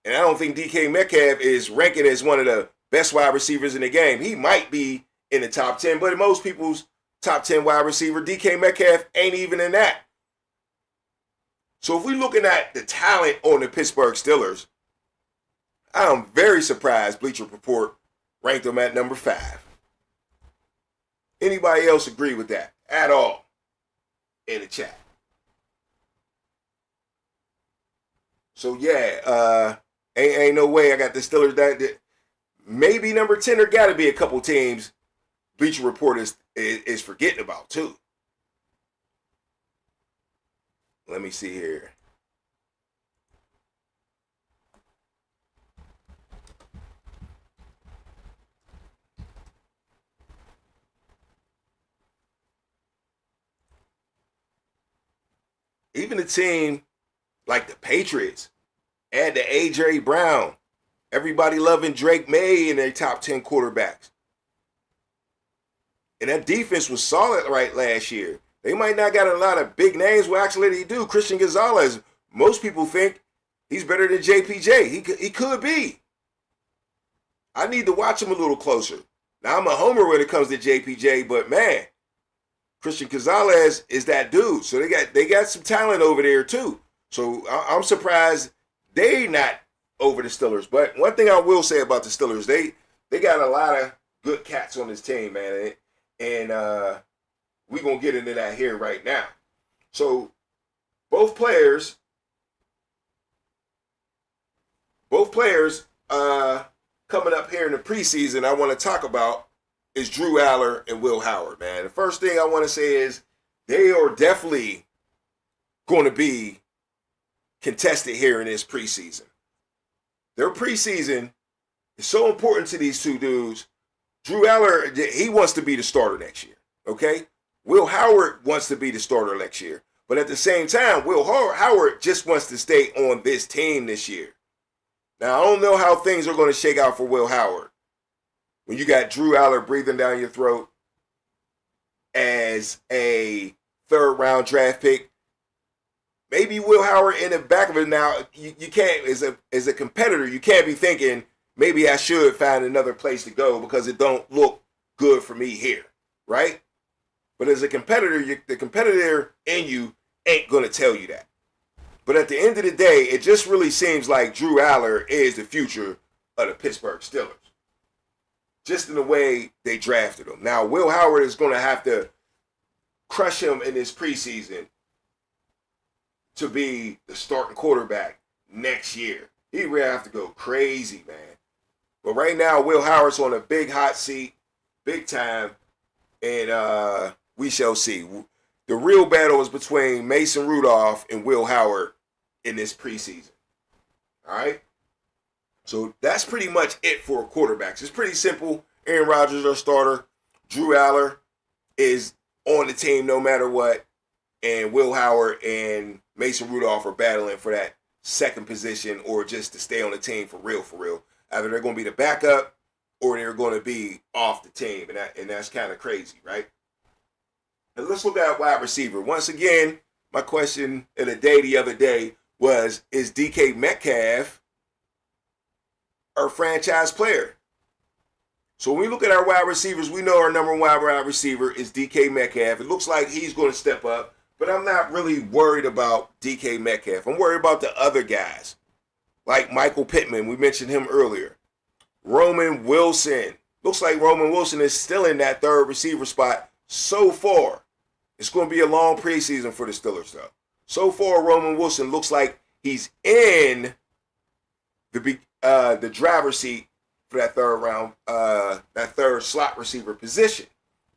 And I don't think DK Metcalf is ranking as one of the best wide receivers in the game. He might be in the top 10, but in most people's top 10 wide receiver, DK Metcalf ain't even in that. So if we're looking at the talent on the Pittsburgh Steelers, I'm very surprised Bleacher Report ranked them at number 5. Anybody else agree with that at all in the chat? So yeah, ain't no way I got the Steelers that maybe number 10. There got to be a couple teams Bleacher Report is forgetting about too. Let me see here. Even a team like the Patriots, add the A.J. Brown. Everybody loving Drake May in their top 10 quarterbacks. And that defense was solid right last year. They might not got a lot of big names. Well, actually, they do. Christian Gonzalez, most people think he's better than JPJ. He could be. I need to watch him a little closer. Now, I'm a homer when it comes to JPJ, but man, Christian Gonzalez is that dude. So they got some talent over there too. So I'm surprised they not over the Steelers. But one thing I will say about the Steelers, they got a lot of good cats on this team, man. And we're going to get into that here right now. So both players coming up here in the preseason I want to talk about is Drew Aller and Will Howard, man. The first thing I want to say is they are definitely going to be contested here in this preseason. Their preseason is so important to these two dudes. Drew Aller, he wants to be the starter next year, okay? Will Howard wants to be the starter next year. But at the same time, Will Howard just wants to stay on this team this year. Now, I don't know how things are going to shake out for Will Howard when you got Drew Aller breathing down your throat as a third-round draft pick. Maybe Will Howard in the back of it now. You can't, as a competitor, you can't be thinking, maybe I should find another place to go because it don't look good for me here, right? But as a competitor, the competitor in you ain't going to tell you that. But at the end of the day, it just really seems like Drew Aller is the future of the Pittsburgh Steelers. Just in the way they drafted him. Now, Will Howard is going to have to crush him in this preseason to be the starting quarterback next year. He will have to go crazy, man. But right now, Will Howard's on a big hot seat, big time, and we shall see. The real battle is between Mason Rudolph and Will Howard in this preseason. All right? So that's pretty much it for quarterbacks. It's pretty simple. Aaron Rodgers, our starter. Drew Aller is on the team no matter what. And Will Howard and Mason Rudolph are battling for that second position or just to stay on the team for real, for real. Either they're going to be the backup or they're going to be off the team. And that's kind of crazy, right? And let's look at wide receiver. Once again, my question of the day the other day was, is DK Metcalf our franchise player? So when we look at our wide receivers, we know our number one wide receiver is DK Metcalf. It looks like he's going to step up, but I'm not really worried about DK Metcalf. I'm worried about the other guys, like Michael Pittman. We mentioned him earlier. Roman Wilson. Looks like Roman Wilson is still in that third receiver spot so far. It's going to be a long preseason for the Steelers, though. So far, Roman Wilson looks like he's in the driver's seat for that third slot receiver position,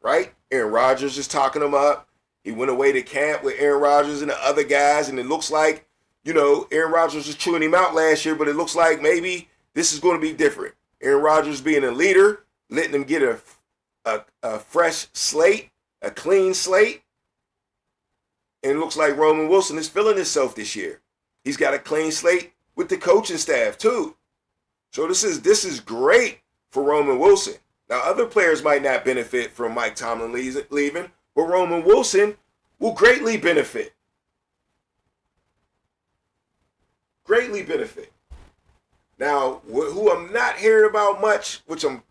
right? Aaron Rodgers is talking him up. He went away to camp with Aaron Rodgers and the other guys, and it looks like, Aaron Rodgers was chewing him out last year, but it looks like maybe this is going to be different. Aaron Rodgers being a leader, letting him get a fresh slate, a clean slate. And it looks like Roman Wilson is feeling himself this year. He's got a clean slate with the coaching staff too. So this is great for Roman Wilson. Now, other players might not benefit from Mike Tomlin leaving, but Roman Wilson will greatly benefit. Greatly benefit. Now, who I'm not hearing about much, which I'm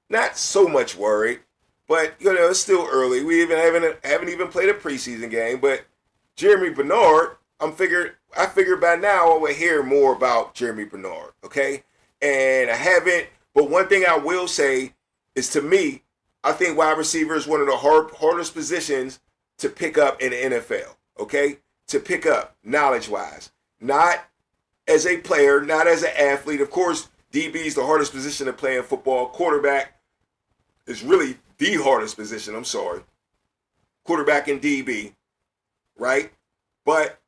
not so much worried, but it's still early. We haven't even played a preseason game. But Jeremy Bernard, I figured by now I would hear more about Jeremy Bernard. Okay, and I haven't. But one thing I will say is, to me, I think wide receiver is one of the hardest positions to pick up in the NFL. Okay, to pick up knowledge-wise, not as a player, not as an athlete. Of course, DB is the hardest position to play in football. Quarterback is really the hardest position. I'm sorry. Quarterback and DB, right? But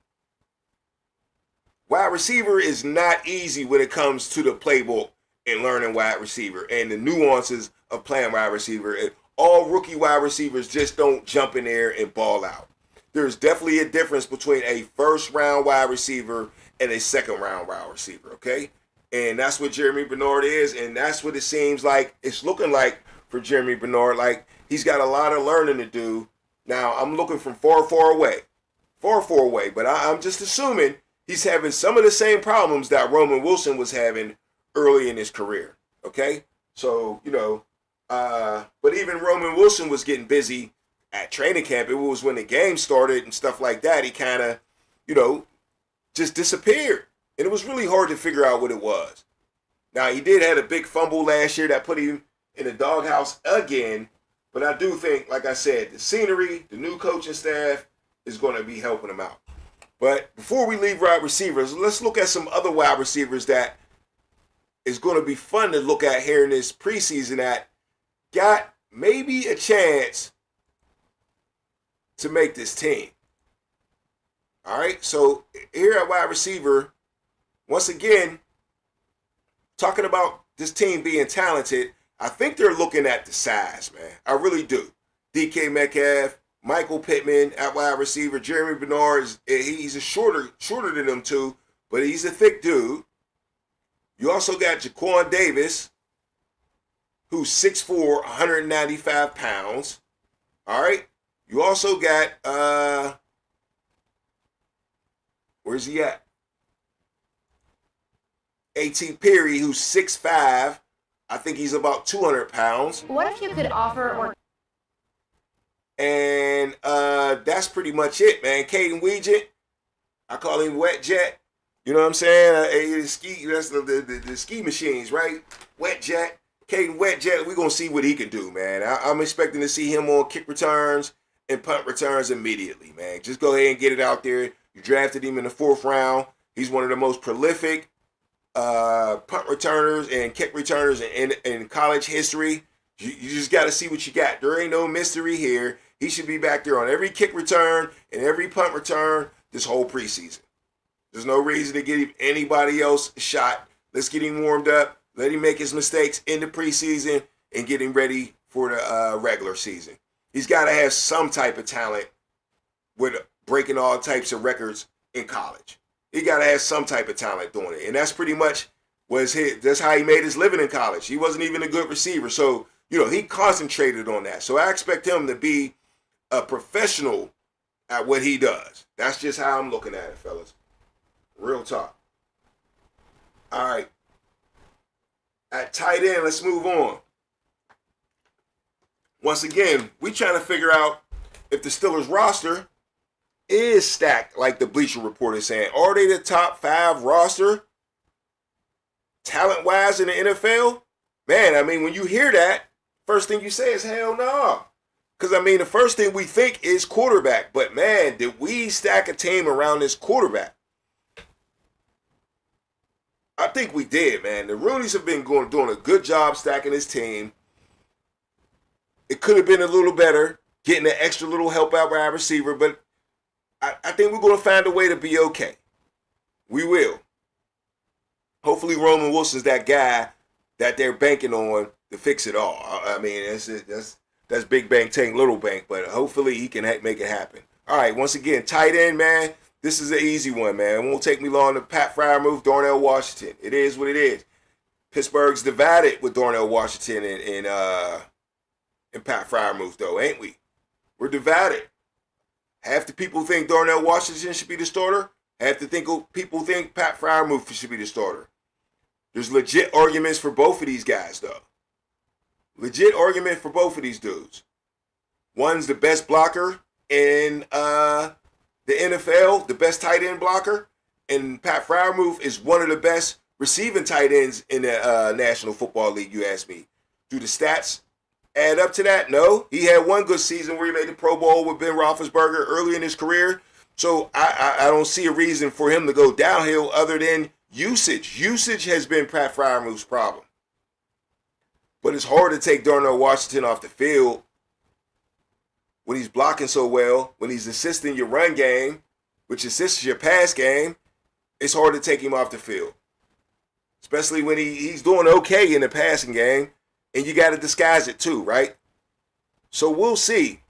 wide receiver is not easy when it comes to the playbook and learning wide receiver and the nuances of playing wide receiver. And all rookie wide receivers just don't jump in there and ball out. There's definitely a difference between a first-round wide receiver and a second-round wide receiver, okay? And that's what Jeremy Bernard is, and that's what it seems like it's looking like for Jeremy Bernard. Like, he's got a lot of learning to do. Now, I'm looking from far, far away, but I'm just assuming he's having some of the same problems that Roman Wilson was having early in his career, okay? So, but even Roman Wilson was getting busy at training camp. It was when the game started and stuff like that. He kind of, just disappeared. And it was really hard to figure out what it was. Now, he did have a big fumble last year that put him in the doghouse again. But I do think, like I said, the scenery, the new coaching staff is going to be helping him out. But before we leave wide receivers, let's look at some other wide receivers that is going to be fun to look at here in this preseason that got maybe a chance to make this team. All right, so here at wide receiver, once again, talking about this team being talented, I think they're looking at the size, man. I really do. DK Metcalf, Michael Pittman at wide receiver, Jeremy Bernard, he's shorter than them two, but he's a thick dude. You also got Jaquan Davis, who's 6'4", 195 pounds. All right. You also got, where's he at? A.T. Perry, who's 6'5". I think he's about 200 pounds. What if you could offer or... And that's pretty much it, man. Caden Weegent, I call him Wet Jet. You know what I'm saying? That's the ski machines, right? Wet Jet. Caden Wet Jet, we're going to see what he can do, man. I'm expecting to see him on kick returns and punt returns immediately, man. Just go ahead and get it out there. You drafted him in the 4th round. He's one of the most prolific punt returners and kick returners in college history. You just got to see what you got. There ain't no mystery here. He should be back there on every kick return and every punt return this whole preseason. There's no reason to give anybody else a shot. Let's get him warmed up. Let him make his mistakes in the preseason and get him ready for the regular season. He's got to have some type of talent with breaking all types of records in college. He got to have some type of talent doing it. And that's pretty much that's how he made his living in college. He wasn't even a good receiver. So, he concentrated on that. So I expect him to be a professional at what he does. That's just how I'm looking at it, fellas. Real talk. All right. At tight end, let's move on. Once again, we trying to figure out if the Steelers roster is stacked like the Bleacher Report is saying. Are they the top 5 roster talent-wise in the NFL? Man, I mean, when you hear that, first thing you say is hell no. Because, I mean, the first thing we think is quarterback. But, man, did we stack a team around this quarterback? I think we did, man. The Roonies have been doing a good job stacking this team. It could have been a little better, getting an extra little help out by our receiver, but I think we're going to find a way to be okay. We will. Hopefully Roman Wilson's that guy that they're banking on to fix it all. I mean, that's big bank, tank, little bank, but hopefully he can make it happen. All right, once again, tight end, man. This is an easy one, man. It won't take me long to Pat Freiermuth, Darnell Washington. It is what it is. Pittsburgh's divided with Darnell Washington and Pat Freiermuth, though, ain't we? We're divided. Half the people think Darnell Washington should be the starter. Half the people think Pat Freiermuth should be the starter. There's legit arguments for both of these guys, though. Legit argument for both of these dudes. One's the best blocker in the NFL, the best tight end blocker, and Pat Freiermuth is one of the best receiving tight ends in the National Football League, you ask me. Do the stats add up to that? No. He had one good season where he made the Pro Bowl with Ben Roethlisberger early in his career, so I don't see a reason for him to go downhill other than usage. Usage has been Pat Freiermuth's problem. But it's hard to take Darnell Washington off the field when he's blocking so well, when he's assisting your run game, which assists your pass game. It's hard to take him off the field. Especially when he's doing okay in the passing game, and you got to disguise it too, right? So we'll see.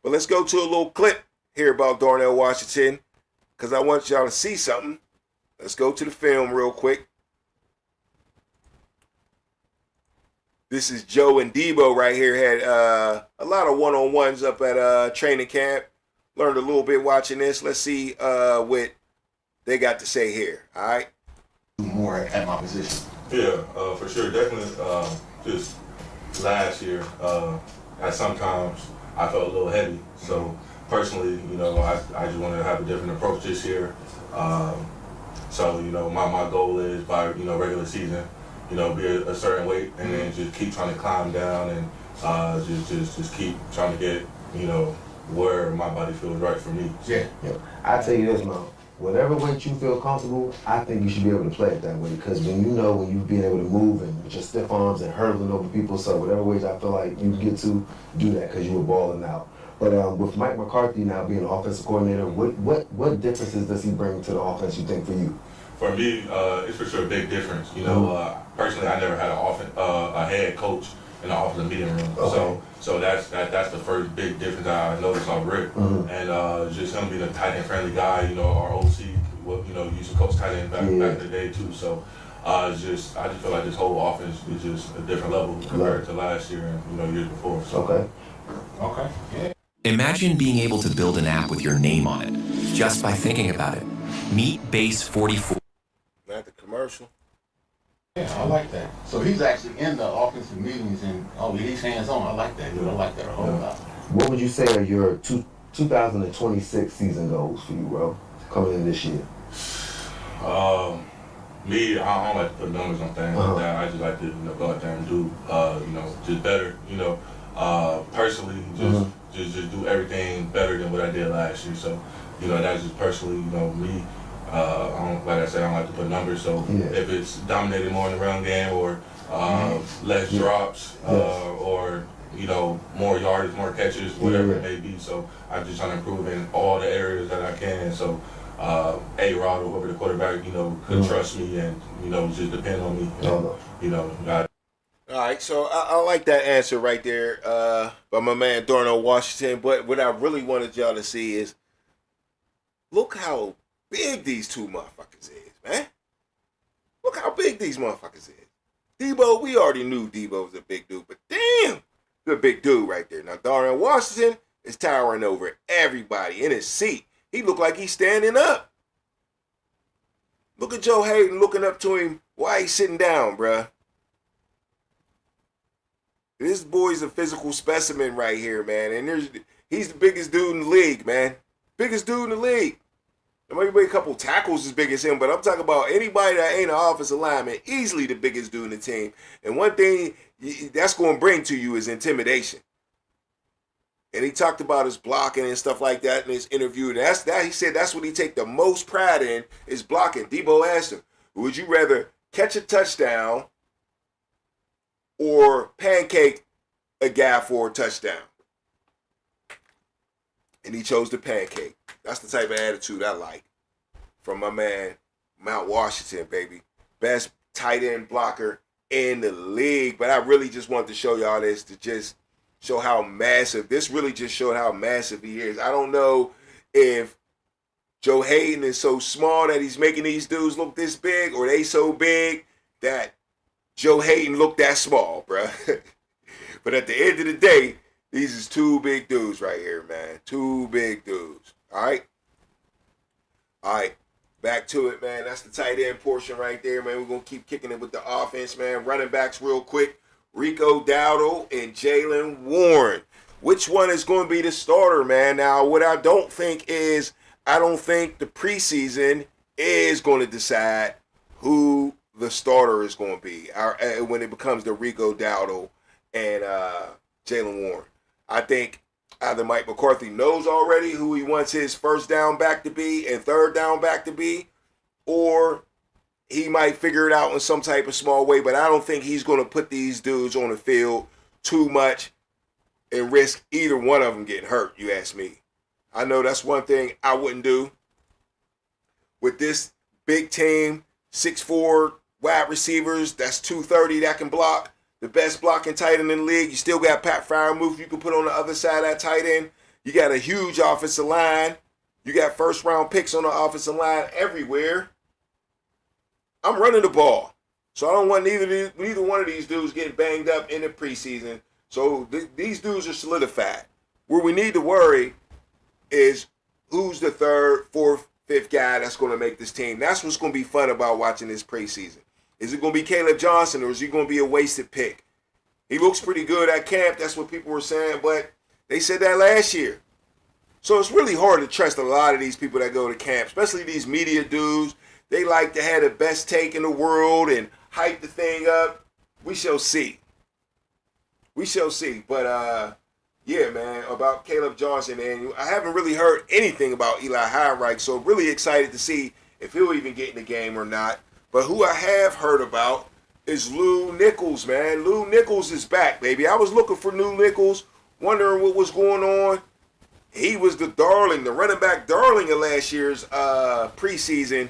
But let's go to a little clip here about Darnell Washington, because I want y'all to see something. Let's go to the film real quick. This is Joe and Debo right here. Had a lot of one-on-ones up at training camp. Learned a little bit watching this. Let's see what they got to say here. All right. More at my position. Yeah, for sure. Definitely. Just last year, at sometimes I felt a little heavy. So personally, I just wanted to have a different approach this year. So my goal is by regular season, be a certain weight, and then just keep trying to climb down and just keep trying to get where my body feels right for me. So. Yeah. I tell you this, man. Whatever weight you feel comfortable, I think you should be able to play it that way. Because when you've been able to move and with your stiff arms and hurdling over people, so whatever weight I feel like you can get to, do that because you were balling out. But with Mike McCarthy now being an offensive coordinator, what differences does he bring to the offense, you think, for you? For me, it's for sure a big difference. Personally, I never had a head coach in the offensive meeting room. Okay. So that's the first big difference that I noticed on Rick. Mm-hmm. And just him being a tight end friendly guy. Our OC, used to coach tight end back in the day too. So I just feel like this whole offense is just a different level compared to last year and years before. So. Okay. Yeah. Imagine being able to build an app with your name on it just by thinking about it. Meet Base 44. Not the commercial. Yeah, I like that. So he's actually in the offensive meetings and he's hands-on. I like that. I like that a whole lot. What would you say are your 2026 season goals for you, bro, coming in this year? Me, I don't like to put numbers on things like that. I just like to go out there and do, just better. Personally, just do everything better than what I did last year. So, that's just personally, me. Like I said, I don't like to put numbers. So if it's dominating more in the run game or less drops or more yards, more catches, whatever it may be. So I'm just trying to improve in all the areas that I can. So A-Rod or whoever the quarterback, could trust me and just depend on me. All right, so I like that answer right there by my man Darnell Washington. But what I really wanted y'all to see is look how big these two motherfuckers is, man. Look how big these motherfuckers is. Debo, we already knew Debo was a big dude, but damn, good big dude right there. Now, Darnell Washington is towering over everybody in his seat. He looked like he's standing up. Look at Joe Hayden looking up to him while he's sitting down, bruh. This boy's a physical specimen right here, man. And he's the biggest dude in the league, man. Biggest dude in the league. There might be a couple tackles as big as him, but I'm talking about anybody that ain't an offensive lineman, easily the biggest dude in the team. And one thing that's going to bring to you is intimidation. And he talked about his blocking and stuff like that in his interview. And he said that's what he take the most pride in is blocking. Debo asked him, Would you rather catch a touchdown or pancake a guy for a touchdown? And he chose the pancake. That's the type of attitude I like from my man, Mount Washington, baby. Best tight end blocker in the league. But I really just wanted to show y'all this to just show how massive. This really just showed how massive he is. I don't know if Joe Hayden is so small that he's making these dudes look this big, or they so big that Joe Hayden looked that small, bruh. But at the end of the day, these is two big dudes right here, man. Two big dudes. All right? All right. Back to it, man. That's the tight end portion right there, man. We're going to keep kicking it with the offense, man. Running backs real quick. Rico Dowdle and Jalen Warren. Which one is going to be the starter, man? Now, what I don't think is, I don't think the preseason is going to decide who the starter is going to be when it becomes the Rico Dowdle and Jalen Warren. I think either Mike McCarthy knows already who he wants his first down back to be and third down back to be, or he might figure it out in some type of small way, but I don't think he's going to put these dudes on the field too much and risk either one of them getting hurt, you ask me. I know that's one thing I wouldn't do. With this big team, 6'4" wide receivers, that's 230 that can block, the best blocking tight end in the league. You still got Pat Freiermuth you can put on the other side of that tight end. You got a huge offensive line. You got first-round picks on the offensive line everywhere. I'm running the ball. So I don't want neither one of these dudes getting banged up in the preseason. So these dudes are solidified. Where we need to worry is who's the third, fourth, fifth guy that's going to make this team. That's what's going to be fun about watching this preseason. Is it going to be Caleb Johnson, or is he going to be a wasted pick? He looks pretty good at camp. That's what people were saying, but they said that last year. So it's really hard to trust a lot of these people that go to camp, especially these media dudes. They like to have the best take in the world and hype the thing up. We shall see. We shall see. But, yeah, man, about Caleb Johnson, and I haven't really heard anything about Eli Heinrich, so really excited to see if he'll even get in the game or not. But who I have heard about is Lou Nichols, man. Lou Nichols is back, baby. I was looking for Lou Nichols, wondering what was going on. He was the darling, the running back darling of last year's preseason,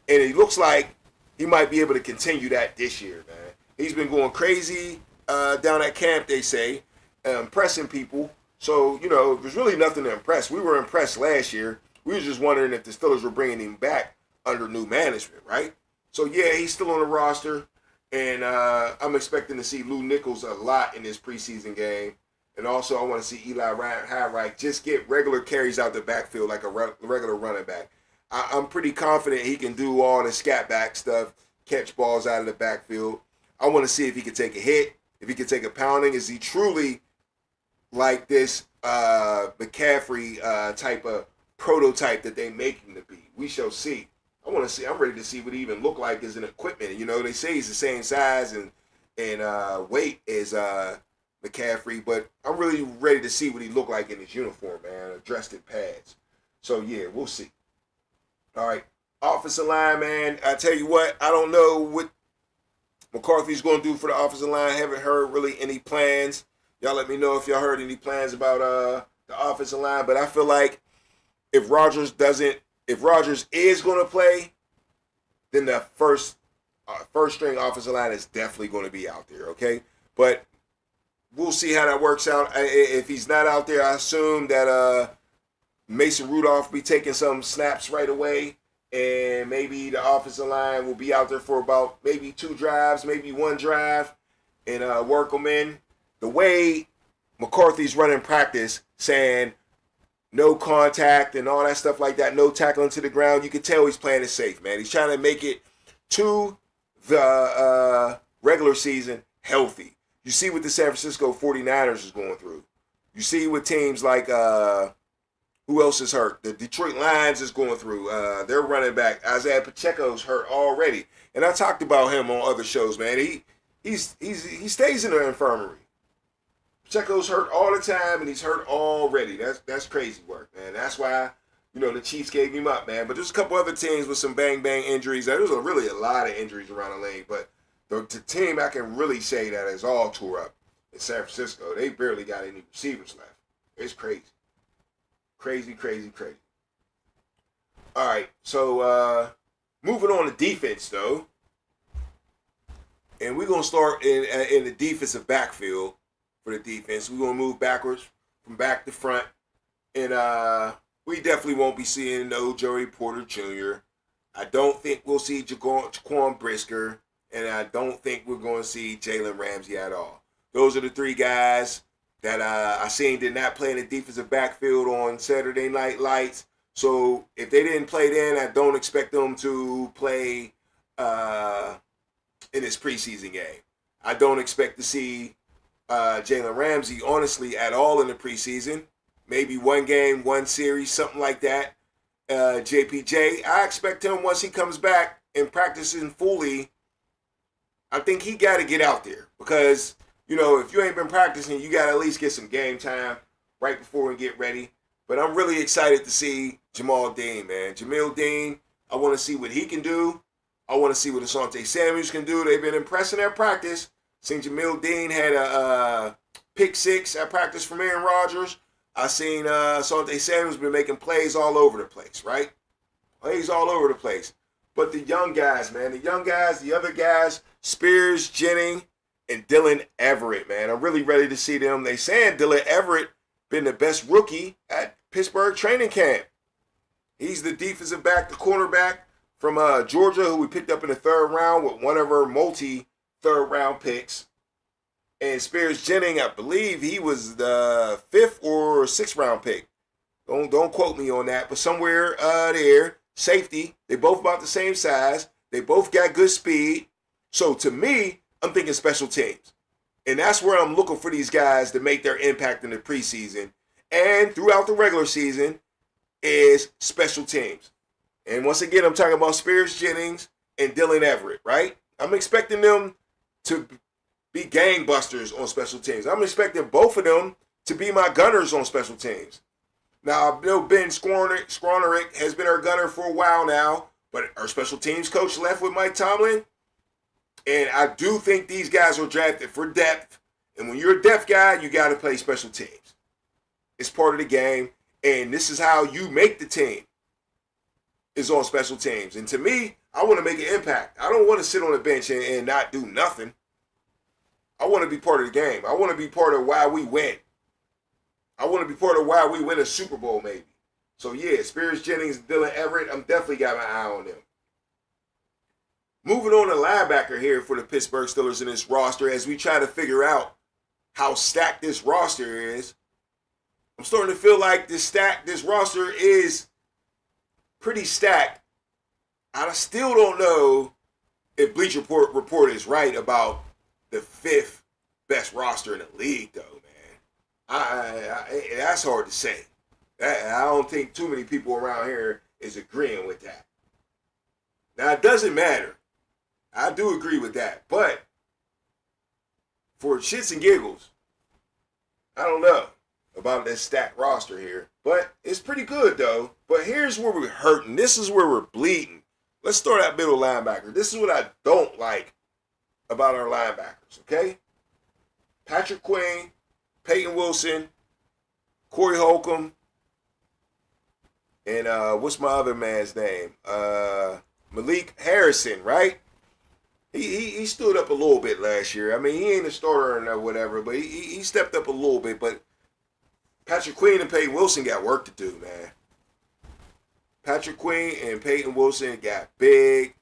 and it looks like he might be able to continue that this year, man. He's been going crazy down at camp, they say, impressing people. So, you know, there's really nothing to impress. We were impressed last year. We were just wondering if the Steelers were bringing him back under new management, right? So, yeah, he's still on the roster, and I'm expecting to see Lou Nichols a lot in this preseason game. And also, I want to see Eli Heinrich just get regular carries out the backfield like a regular running back. I'm pretty confident he can do all the scat back stuff, catch balls out of the backfield. I want to see if he can take a hit, if he can take a pounding. Is he truly like this McCaffrey type of prototype that they make him to be? We shall see. I want to see. I'm ready to see what he even look like as an equipment. You know, they say he's the same size and weight as McCaffrey, but I'm really ready to see what he look like in his uniform, man, dressed in pads. So yeah, we'll see. All right, offensive line, man. I tell you what, I don't know what McCarthy's going to do for the offensive line. I haven't heard really any plans. Y'all let me know if y'all heard any plans about the offensive line. But I feel like if Rodgers is going to play, then the first string offensive line is definitely going to be out there, okay? But we'll see how that works out. If he's not out there, I assume that Mason Rudolph will be taking some snaps right away, and maybe the offensive line will be out there for about maybe 2 drives, maybe 1 drive, and work them in. The way McCarthy's running practice, saying no contact and all that stuff like that, no tackling to the ground, you can tell he's playing it safe, man. He's trying to make it to the regular season healthy. You see what the San Francisco 49ers is going through. You see what teams like, who else is hurt? The Detroit Lions is going through. Their running back, Isaiah Pacheco's hurt already. And I talked about him on other shows, man. He stays in the infirmary. Pacheco's hurt all the time, and he's hurt already. That's crazy work, man. That's why the Chiefs gave him up, man. But there's a couple other teams with some bang injuries. There's really a lot of injuries around the league. But the team I can really say that is all tore up in San Francisco. They barely got any receivers left. It's crazy. Crazy. All right, so moving on to defense, though. And we're going to start in the defensive backfield for the defense. We're going to move backwards from back to front. And we definitely won't be seeing no Joey Porter Jr. I don't think we'll see Jaquan Brisker. And I don't think we're going to see Jalen Ramsey at all. Those are the three guys that I seen did not play in the defensive backfield on Saturday Night Lights. So if they didn't play then, I don't expect them to play in this preseason game. I don't expect to see Jalen Ramsey, honestly, at all in the preseason. Maybe one game, one series, something like that. JPJ, I expect him once he comes back and practicing fully. I think he got to get out there because, if you ain't been practicing, you got to at least get some game time right before and get ready. But I'm really excited to see Jamal Dean, man. Jamil Dean, I want to see what he can do. I want to see what Asante Samuels can do. They've been impressing at practice. Seen Jamil Dean had a pick six at practice from Aaron Rodgers. I seen Asante Samuels been making plays all over the place, right? Plays all over the place. But the young guys, man, the other guys, Spears, Jennings, and Dylan Everett, man. I'm really ready to see them. They saying Dylan Everett been the best rookie at Pittsburgh training camp. He's the defensive back, the cornerback from Georgia, who we picked up in the third round with one of our multi-third round picks. And Spears Jennings, I believe he was the 5th or 6th round pick. Don't quote me on that, but somewhere there, safety. They both about the same size. They both got good speed. So to me, I'm thinking special teams. And that's where I'm looking for these guys to make their impact in the preseason and throughout the regular season is special teams. And once again, I'm talking about Spears Jennings and Dylan Everett, right? I'm expecting them to be gangbusters on special teams. I'm expecting both of them to be my gunners on special teams. Now, I know Ben Skronerick has been our gunner for a while now, but our special teams coach left with Mike Tomlin. And I do think these guys are drafted for depth. And when you're a depth guy, you got to play special teams. It's part of the game. And this is how you make the team, is on special teams. And to me, I want to make an impact. I don't want to sit on the bench and not do nothing. I want to be part of the game. I want to be part of why we win. I want to be part of why we win a Super Bowl, maybe. So, yeah, Spears Jennings, Dylan Everett, I'm definitely got my eye on them. Moving on to linebacker here for the Pittsburgh Steelers in this roster as we try to figure out how stacked this roster is. I'm starting to feel like this roster is pretty stacked. I still don't know if Bleacher Report is right about the 5th best roster in the league, though, man. That's hard to say. I don't think too many people around here is agreeing with that. Now, it doesn't matter. I do agree with that. But for shits and giggles, I don't know about this stacked roster here. But it's pretty good, though. But here's where we're hurting. This is where we're bleeding. Let's start at middle linebacker. This is what I don't like about our linebackers, okay? Patrick Queen, Peyton Wilson, Corey Holcomb, and what's my other man's name? Malik Harrison, right? He stood up a little bit last year. I mean, he ain't a starter or whatever, but he stepped up a little bit. But Patrick Queen and Peyton Wilson got work to do, man. Patrick Queen and Peyton Wilson got big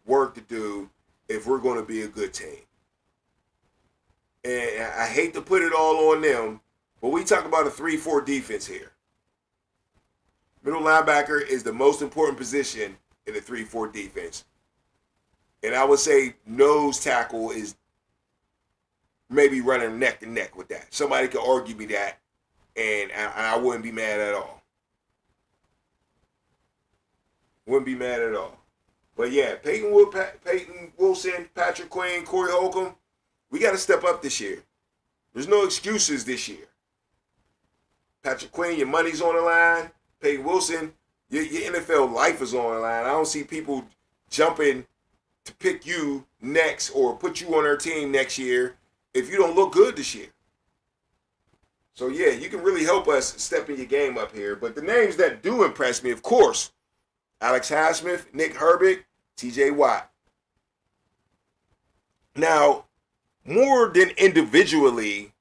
work to do if we're going to be a good team. And I hate to put it all on them, but we talk about a 3-4 defense here. Middle linebacker is the most important position in the 3-4 defense. And I would say nose tackle is maybe running neck to neck with that. Somebody could argue me that, and I wouldn't be mad at all. Wouldn't be mad at all. But yeah, Peyton Wilson, Patrick Queen, Corey Holcomb, we got to step up this year. There's no excuses this year. Patrick Queen, your money's on the line. Peyton Wilson, Your NFL life is on the line. I don't see people jumping to pick you next or put you on their team next year if you don't look good this year. So, yeah, you can really help us stepping your game up here. But the names that do impress me, of course, Alex Highsmith, Nick Herbig, TJ Watt. Now, more than individually,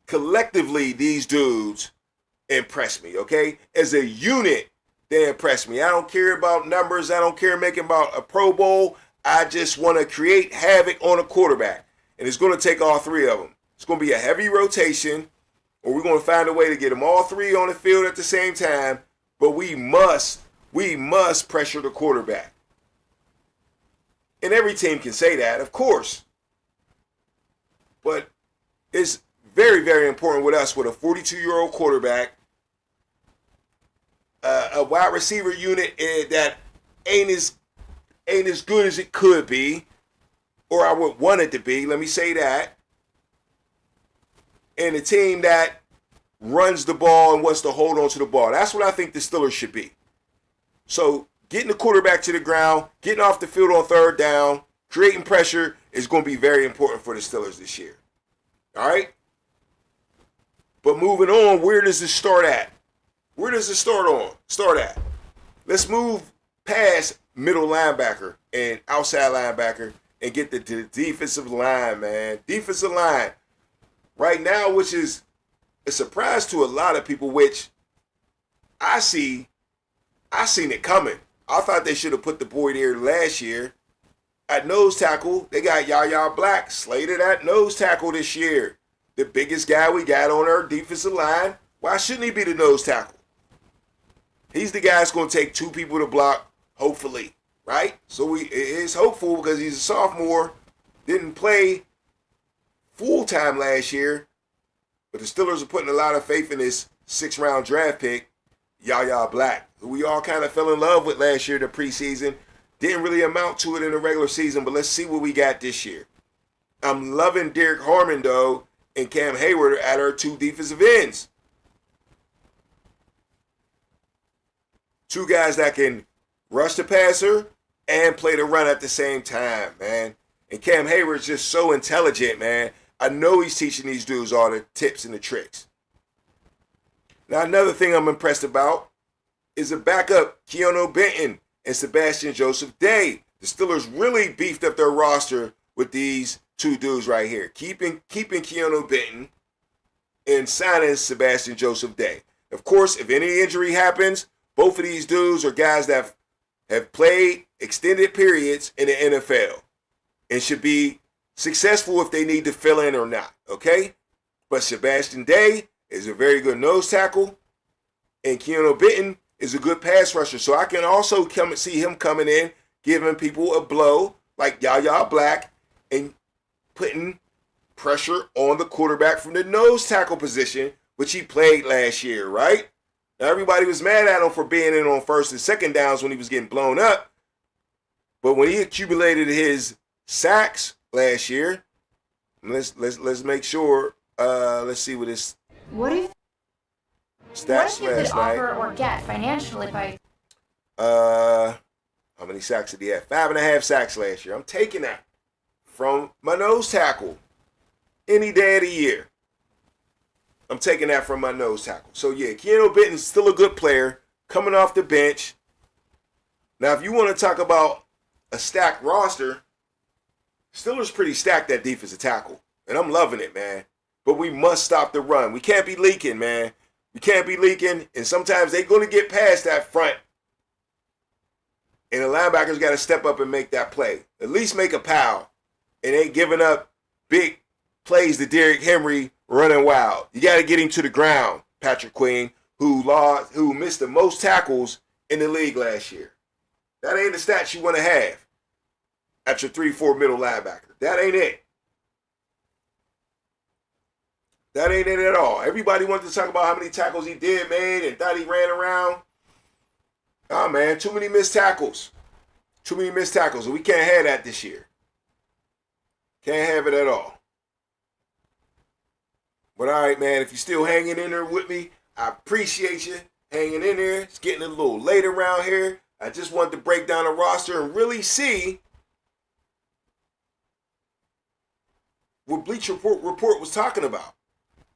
collectively, these dudes impress me, okay? As a unit, they impress me. I don't care about numbers. I don't care making about a Pro Bowl. I just want to create havoc on a quarterback. And it's going to take all three of them. It's going to be a heavy rotation, or we're going to find a way to get them all three on the field at the same time. But we must pressure the quarterback. And every team can say that, of course. But it's very, very important with us with a 42-year-old quarterback, a wide receiver unit that ain't as good as it could be, or I would want it to be. Let me say that. And a team that runs the ball and wants to hold on to the ball. That's what I think the Steelers should be. So getting the quarterback to the ground, getting off the field on third down, creating pressure is going to be very important for the Steelers this year. All right? But moving on, where does it start at? Where does it start at? Let's move past middle linebacker and outside linebacker and get the defensive line, man. Defensive line. Right now, which is a surprise to a lot of people, which I seen it coming. I thought they should have put the boy there last year. At nose tackle, they got Yaya Black slated at nose tackle this year. The biggest guy we got on our defensive line. Why shouldn't he be the nose tackle? He's the guy that's going to take two people to block, hopefully, right? So it's hopeful because he's a sophomore, didn't play full-time last year, but the Steelers are putting a lot of faith in this 6th-round draft pick, Yaya Black, who we all kind of fell in love with last year in the preseason. Didn't really amount to it in the regular season, but let's see what we got this year. I'm loving Derek Harmon, though, and Cam Hayward at our two defensive ends. Two guys that can rush the passer and play the run at the same time, man. And Cam Hayward's just so intelligent, man. I know he's teaching these dudes all the tips and the tricks. Now, another thing I'm impressed about is the backup, Keanu Benton and Sebastian Joseph Day. The Steelers really beefed up their roster with these two dudes right here. Keeping Keanu Benton and signing Sebastian Joseph Day. Of course, if any injury happens, both of these dudes are guys that have played extended periods in the NFL and should be successful if they need to fill in or not, okay? But Sebastian Day is a very good nose tackle, and Keanu Benton is a good pass rusher. So I can also come and see him coming in, giving people a blow like Yaya Black and putting pressure on the quarterback from the nose tackle position, which he played last year, right? Now, everybody was mad at him for being in on first and second downs when he was getting blown up. But when he accumulated his sacks last year, let's make sure. Let's see what his stats you could last night. offer or get financially by How many sacks did he have? 5.5 sacks last year. I'm taking that from my nose tackle any day of the year. I'm taking that from my nose tackle. So, yeah, Keanu Benton's still a good player, coming off the bench. Now, if you want to talk about a stacked roster, Steelers pretty stacked at defensive tackle. And I'm loving it, man. But we must stop the run. We can't be leaking, man. We can't be leaking. And sometimes they're going to get past that front. And the linebackers got to step up and make that play. At least make a pile. And ain't giving up big plays to Derrick Henry running wild. You got to get him to the ground, Patrick Queen, who missed the most tackles in the league last year. That ain't the stats you want to have at your 3-4 middle linebacker. That ain't it. That ain't it at all. Everybody wanted to talk about how many tackles he made and thought he ran around. Oh, man, too many missed tackles. Too many missed tackles. And we can't have that this year. Can't have it at all. But all right, man, if you're still hanging in there with me, I appreciate you. hanging in there. It's getting a little late around here. I just wanted to break down the roster and really see what Bleacher Report was talking about.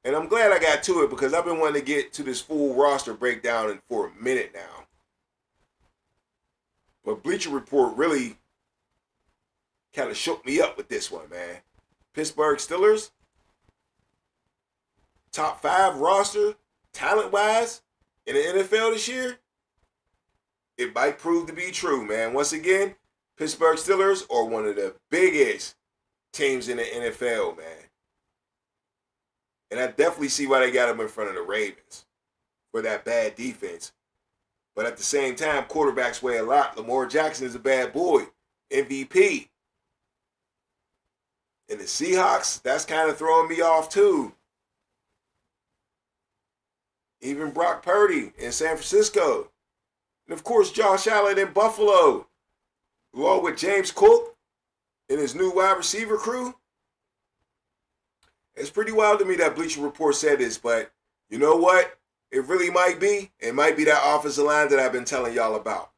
And I'm glad I got to it because I've been wanting to get to this full roster breakdown for a minute now. But Bleacher Report really kind of shook me up with this one, man. Pittsburgh Steelers, top 5 roster, talent-wise, in the NFL this year. It might prove to be true, man. Once again, Pittsburgh Steelers are one of the biggest teams in the NFL, man. And I definitely see why they got them in front of the Ravens for that bad defense. But at the same time, quarterbacks weigh a lot. Lamar Jackson is a bad boy, MVP. And the Seahawks, that's kind of throwing me off too. Even Brock Purdy in San Francisco. And of course, Josh Allen in Buffalo. Along with James Cook and his new wide receiver crew. It's pretty wild to me that Bleacher Report said this, but you know what? It really might be. It might be that offensive line that I've been telling y'all about.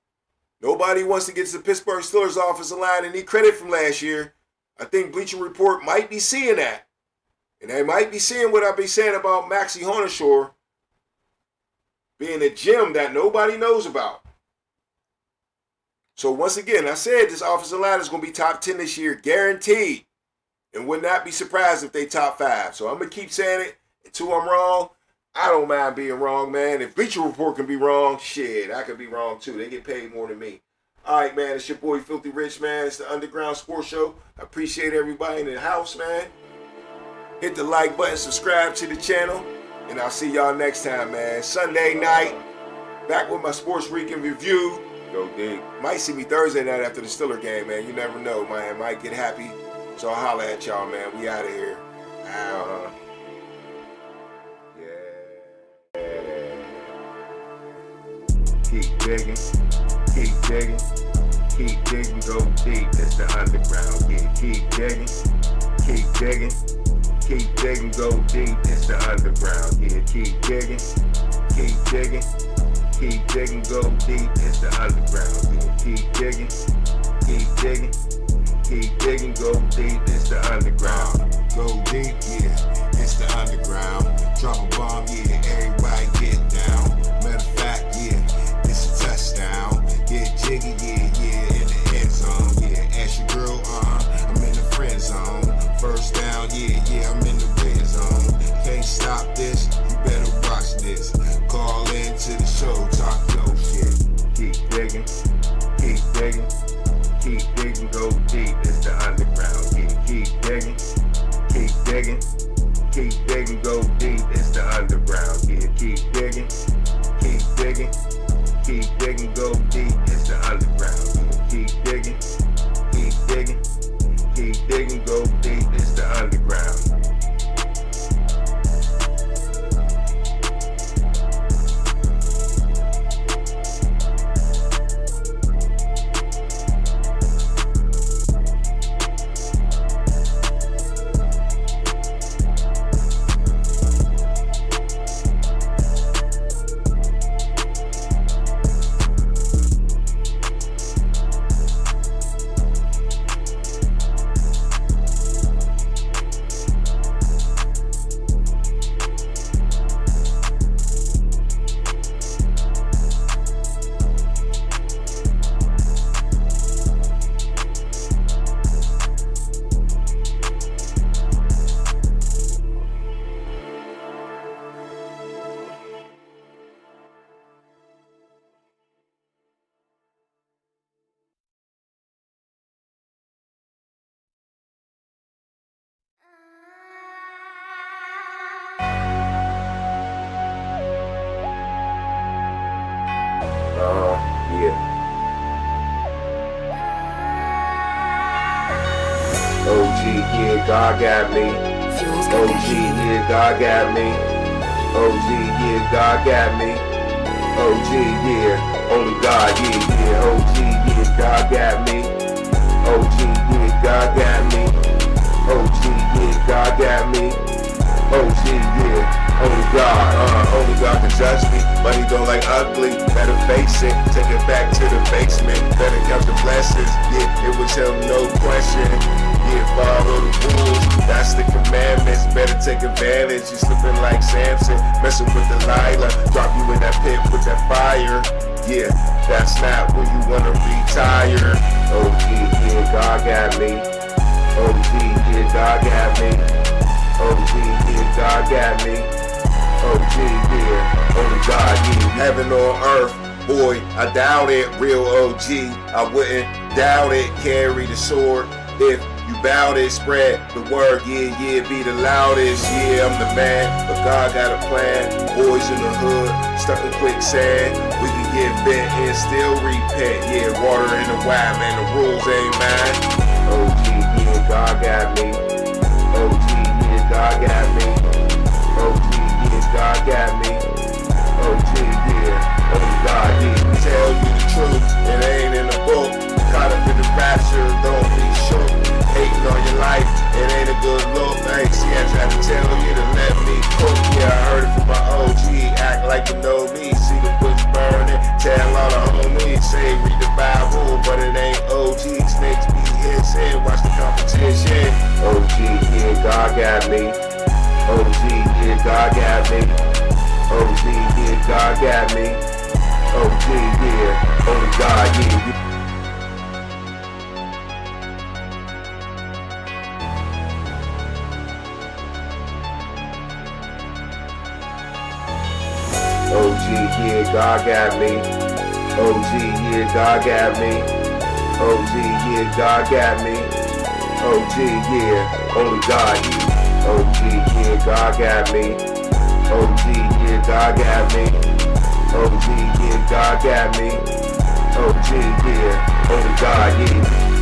Nobody wants to get to the Pittsburgh Steelers offensive line and need credit from last year. I think Bleacher Report might be seeing that. And they might be seeing what I've been saying about Maxie Hornishore being a gem that nobody knows about. So once again, I said this offensive line is going to be top 10 this year, guaranteed. And would not be surprised if they top 5. So I'm going to keep saying it until I'm wrong. I don't mind being wrong, man. If Bleacher Report can be wrong, shit, I could be wrong too. They get paid more than me. All right, man, it's your boy Filthy Rich, man. It's the Underground Sports Show. I appreciate everybody in the house, man. Hit the like button, subscribe to the channel, and I'll see y'all next time, man. Sunday night, back with my Sports Weekend review. Go dig. Might see me Thursday night after the Steeler game, man. You never know, man. Might get happy. So I'll holler at y'all, man. We out of here. Yeah. Keep digging. Keep digging. Keep digging. Go deep. It's the underground. Yeah. Keep digging. Keep digging. Keep digging. Go deep. It's the underground. Yeah. Keep digging. Keep digging. Keep digging. Go deep. It's the underground. Yeah. Keep digging. Keep digging. Keep digging, go deep, it's the underground. Go deep, yeah, it's the underground. Drop a bomb, yeah, everybody get down. Matter of fact, yeah, it's a touchdown. Get jiggy, yeah, in the end zone. Yeah, ask your girl, I'm in the friend zone. First down, yeah, I'm in the red zone. Can't stop this, you better watch this. Call in to the show, talk your shit. Keep digging, keep digging. Keep digging, go deep, it's the underground. Yeah, keep digging, keep digging, keep digging, go deep, it's the underground. Yeah, keep digging, keep digging, keep digging, go deep, it's the underground. Yeah, keep digging, keep digging, keep digging, go deep, it's the underground. God got me. OG, yeah, God got me. OG, yeah, God got me. OG, yeah, only God, yeah. OG, yeah, God got me. OG, yeah, God got me. OG, yeah, God got me. OG, yeah, only God can judge me, but he don't like ugly. Better face it, take it back to the basement. Better count the blessings, yeah, it was him, no question. Yeah, follow the rules, that's the commandments. Better take advantage, you slipping like Samson, messing with Delilah, drop you in that pit with that fire. Yeah, that's not when you wanna retire. OG, yeah, God got me. OG, yeah, God got me. OG, yeah, God got me. OG, yeah, only God, yeah. Heaven on earth, boy, I doubt it. Real OG, I wouldn't doubt it. Carry the sword if you bout it. Spread the word, yeah, be the loudest. Yeah, I'm the man, but God got a plan. Boys in the hood, stuck in quicksand. We can get bent and still repent. Yeah, water in the wild, man, the rules ain't mine. OG, yeah, God got me. OG, yeah, God got me. OG, yeah, God got me. OG, yeah, only God, yeah. Tell you the truth, it ain't in the book. Caught up in the rapture, don't be shook. Hating on your life, it ain't a good look. I ain't see, I tried to tell you to let me cook. Yeah, I heard it from my OG, act like you know me. See the bush burning, tell all the homies. Say read the Bible, but it ain't OG. Snakes be hissing, watch the competition. OG, yeah, God got me. OG, yeah, God got me. OG, yeah, God got me. OG, yeah, only God, yeah. OG, yeah, God got me. OG, yeah, God got me. OG, yeah, God got me. OG, yeah, only God, yeah. OG, yeah, God got me. OG, yeah, God got me. OG, yeah, God got me. OG, yeah, only God, yeah.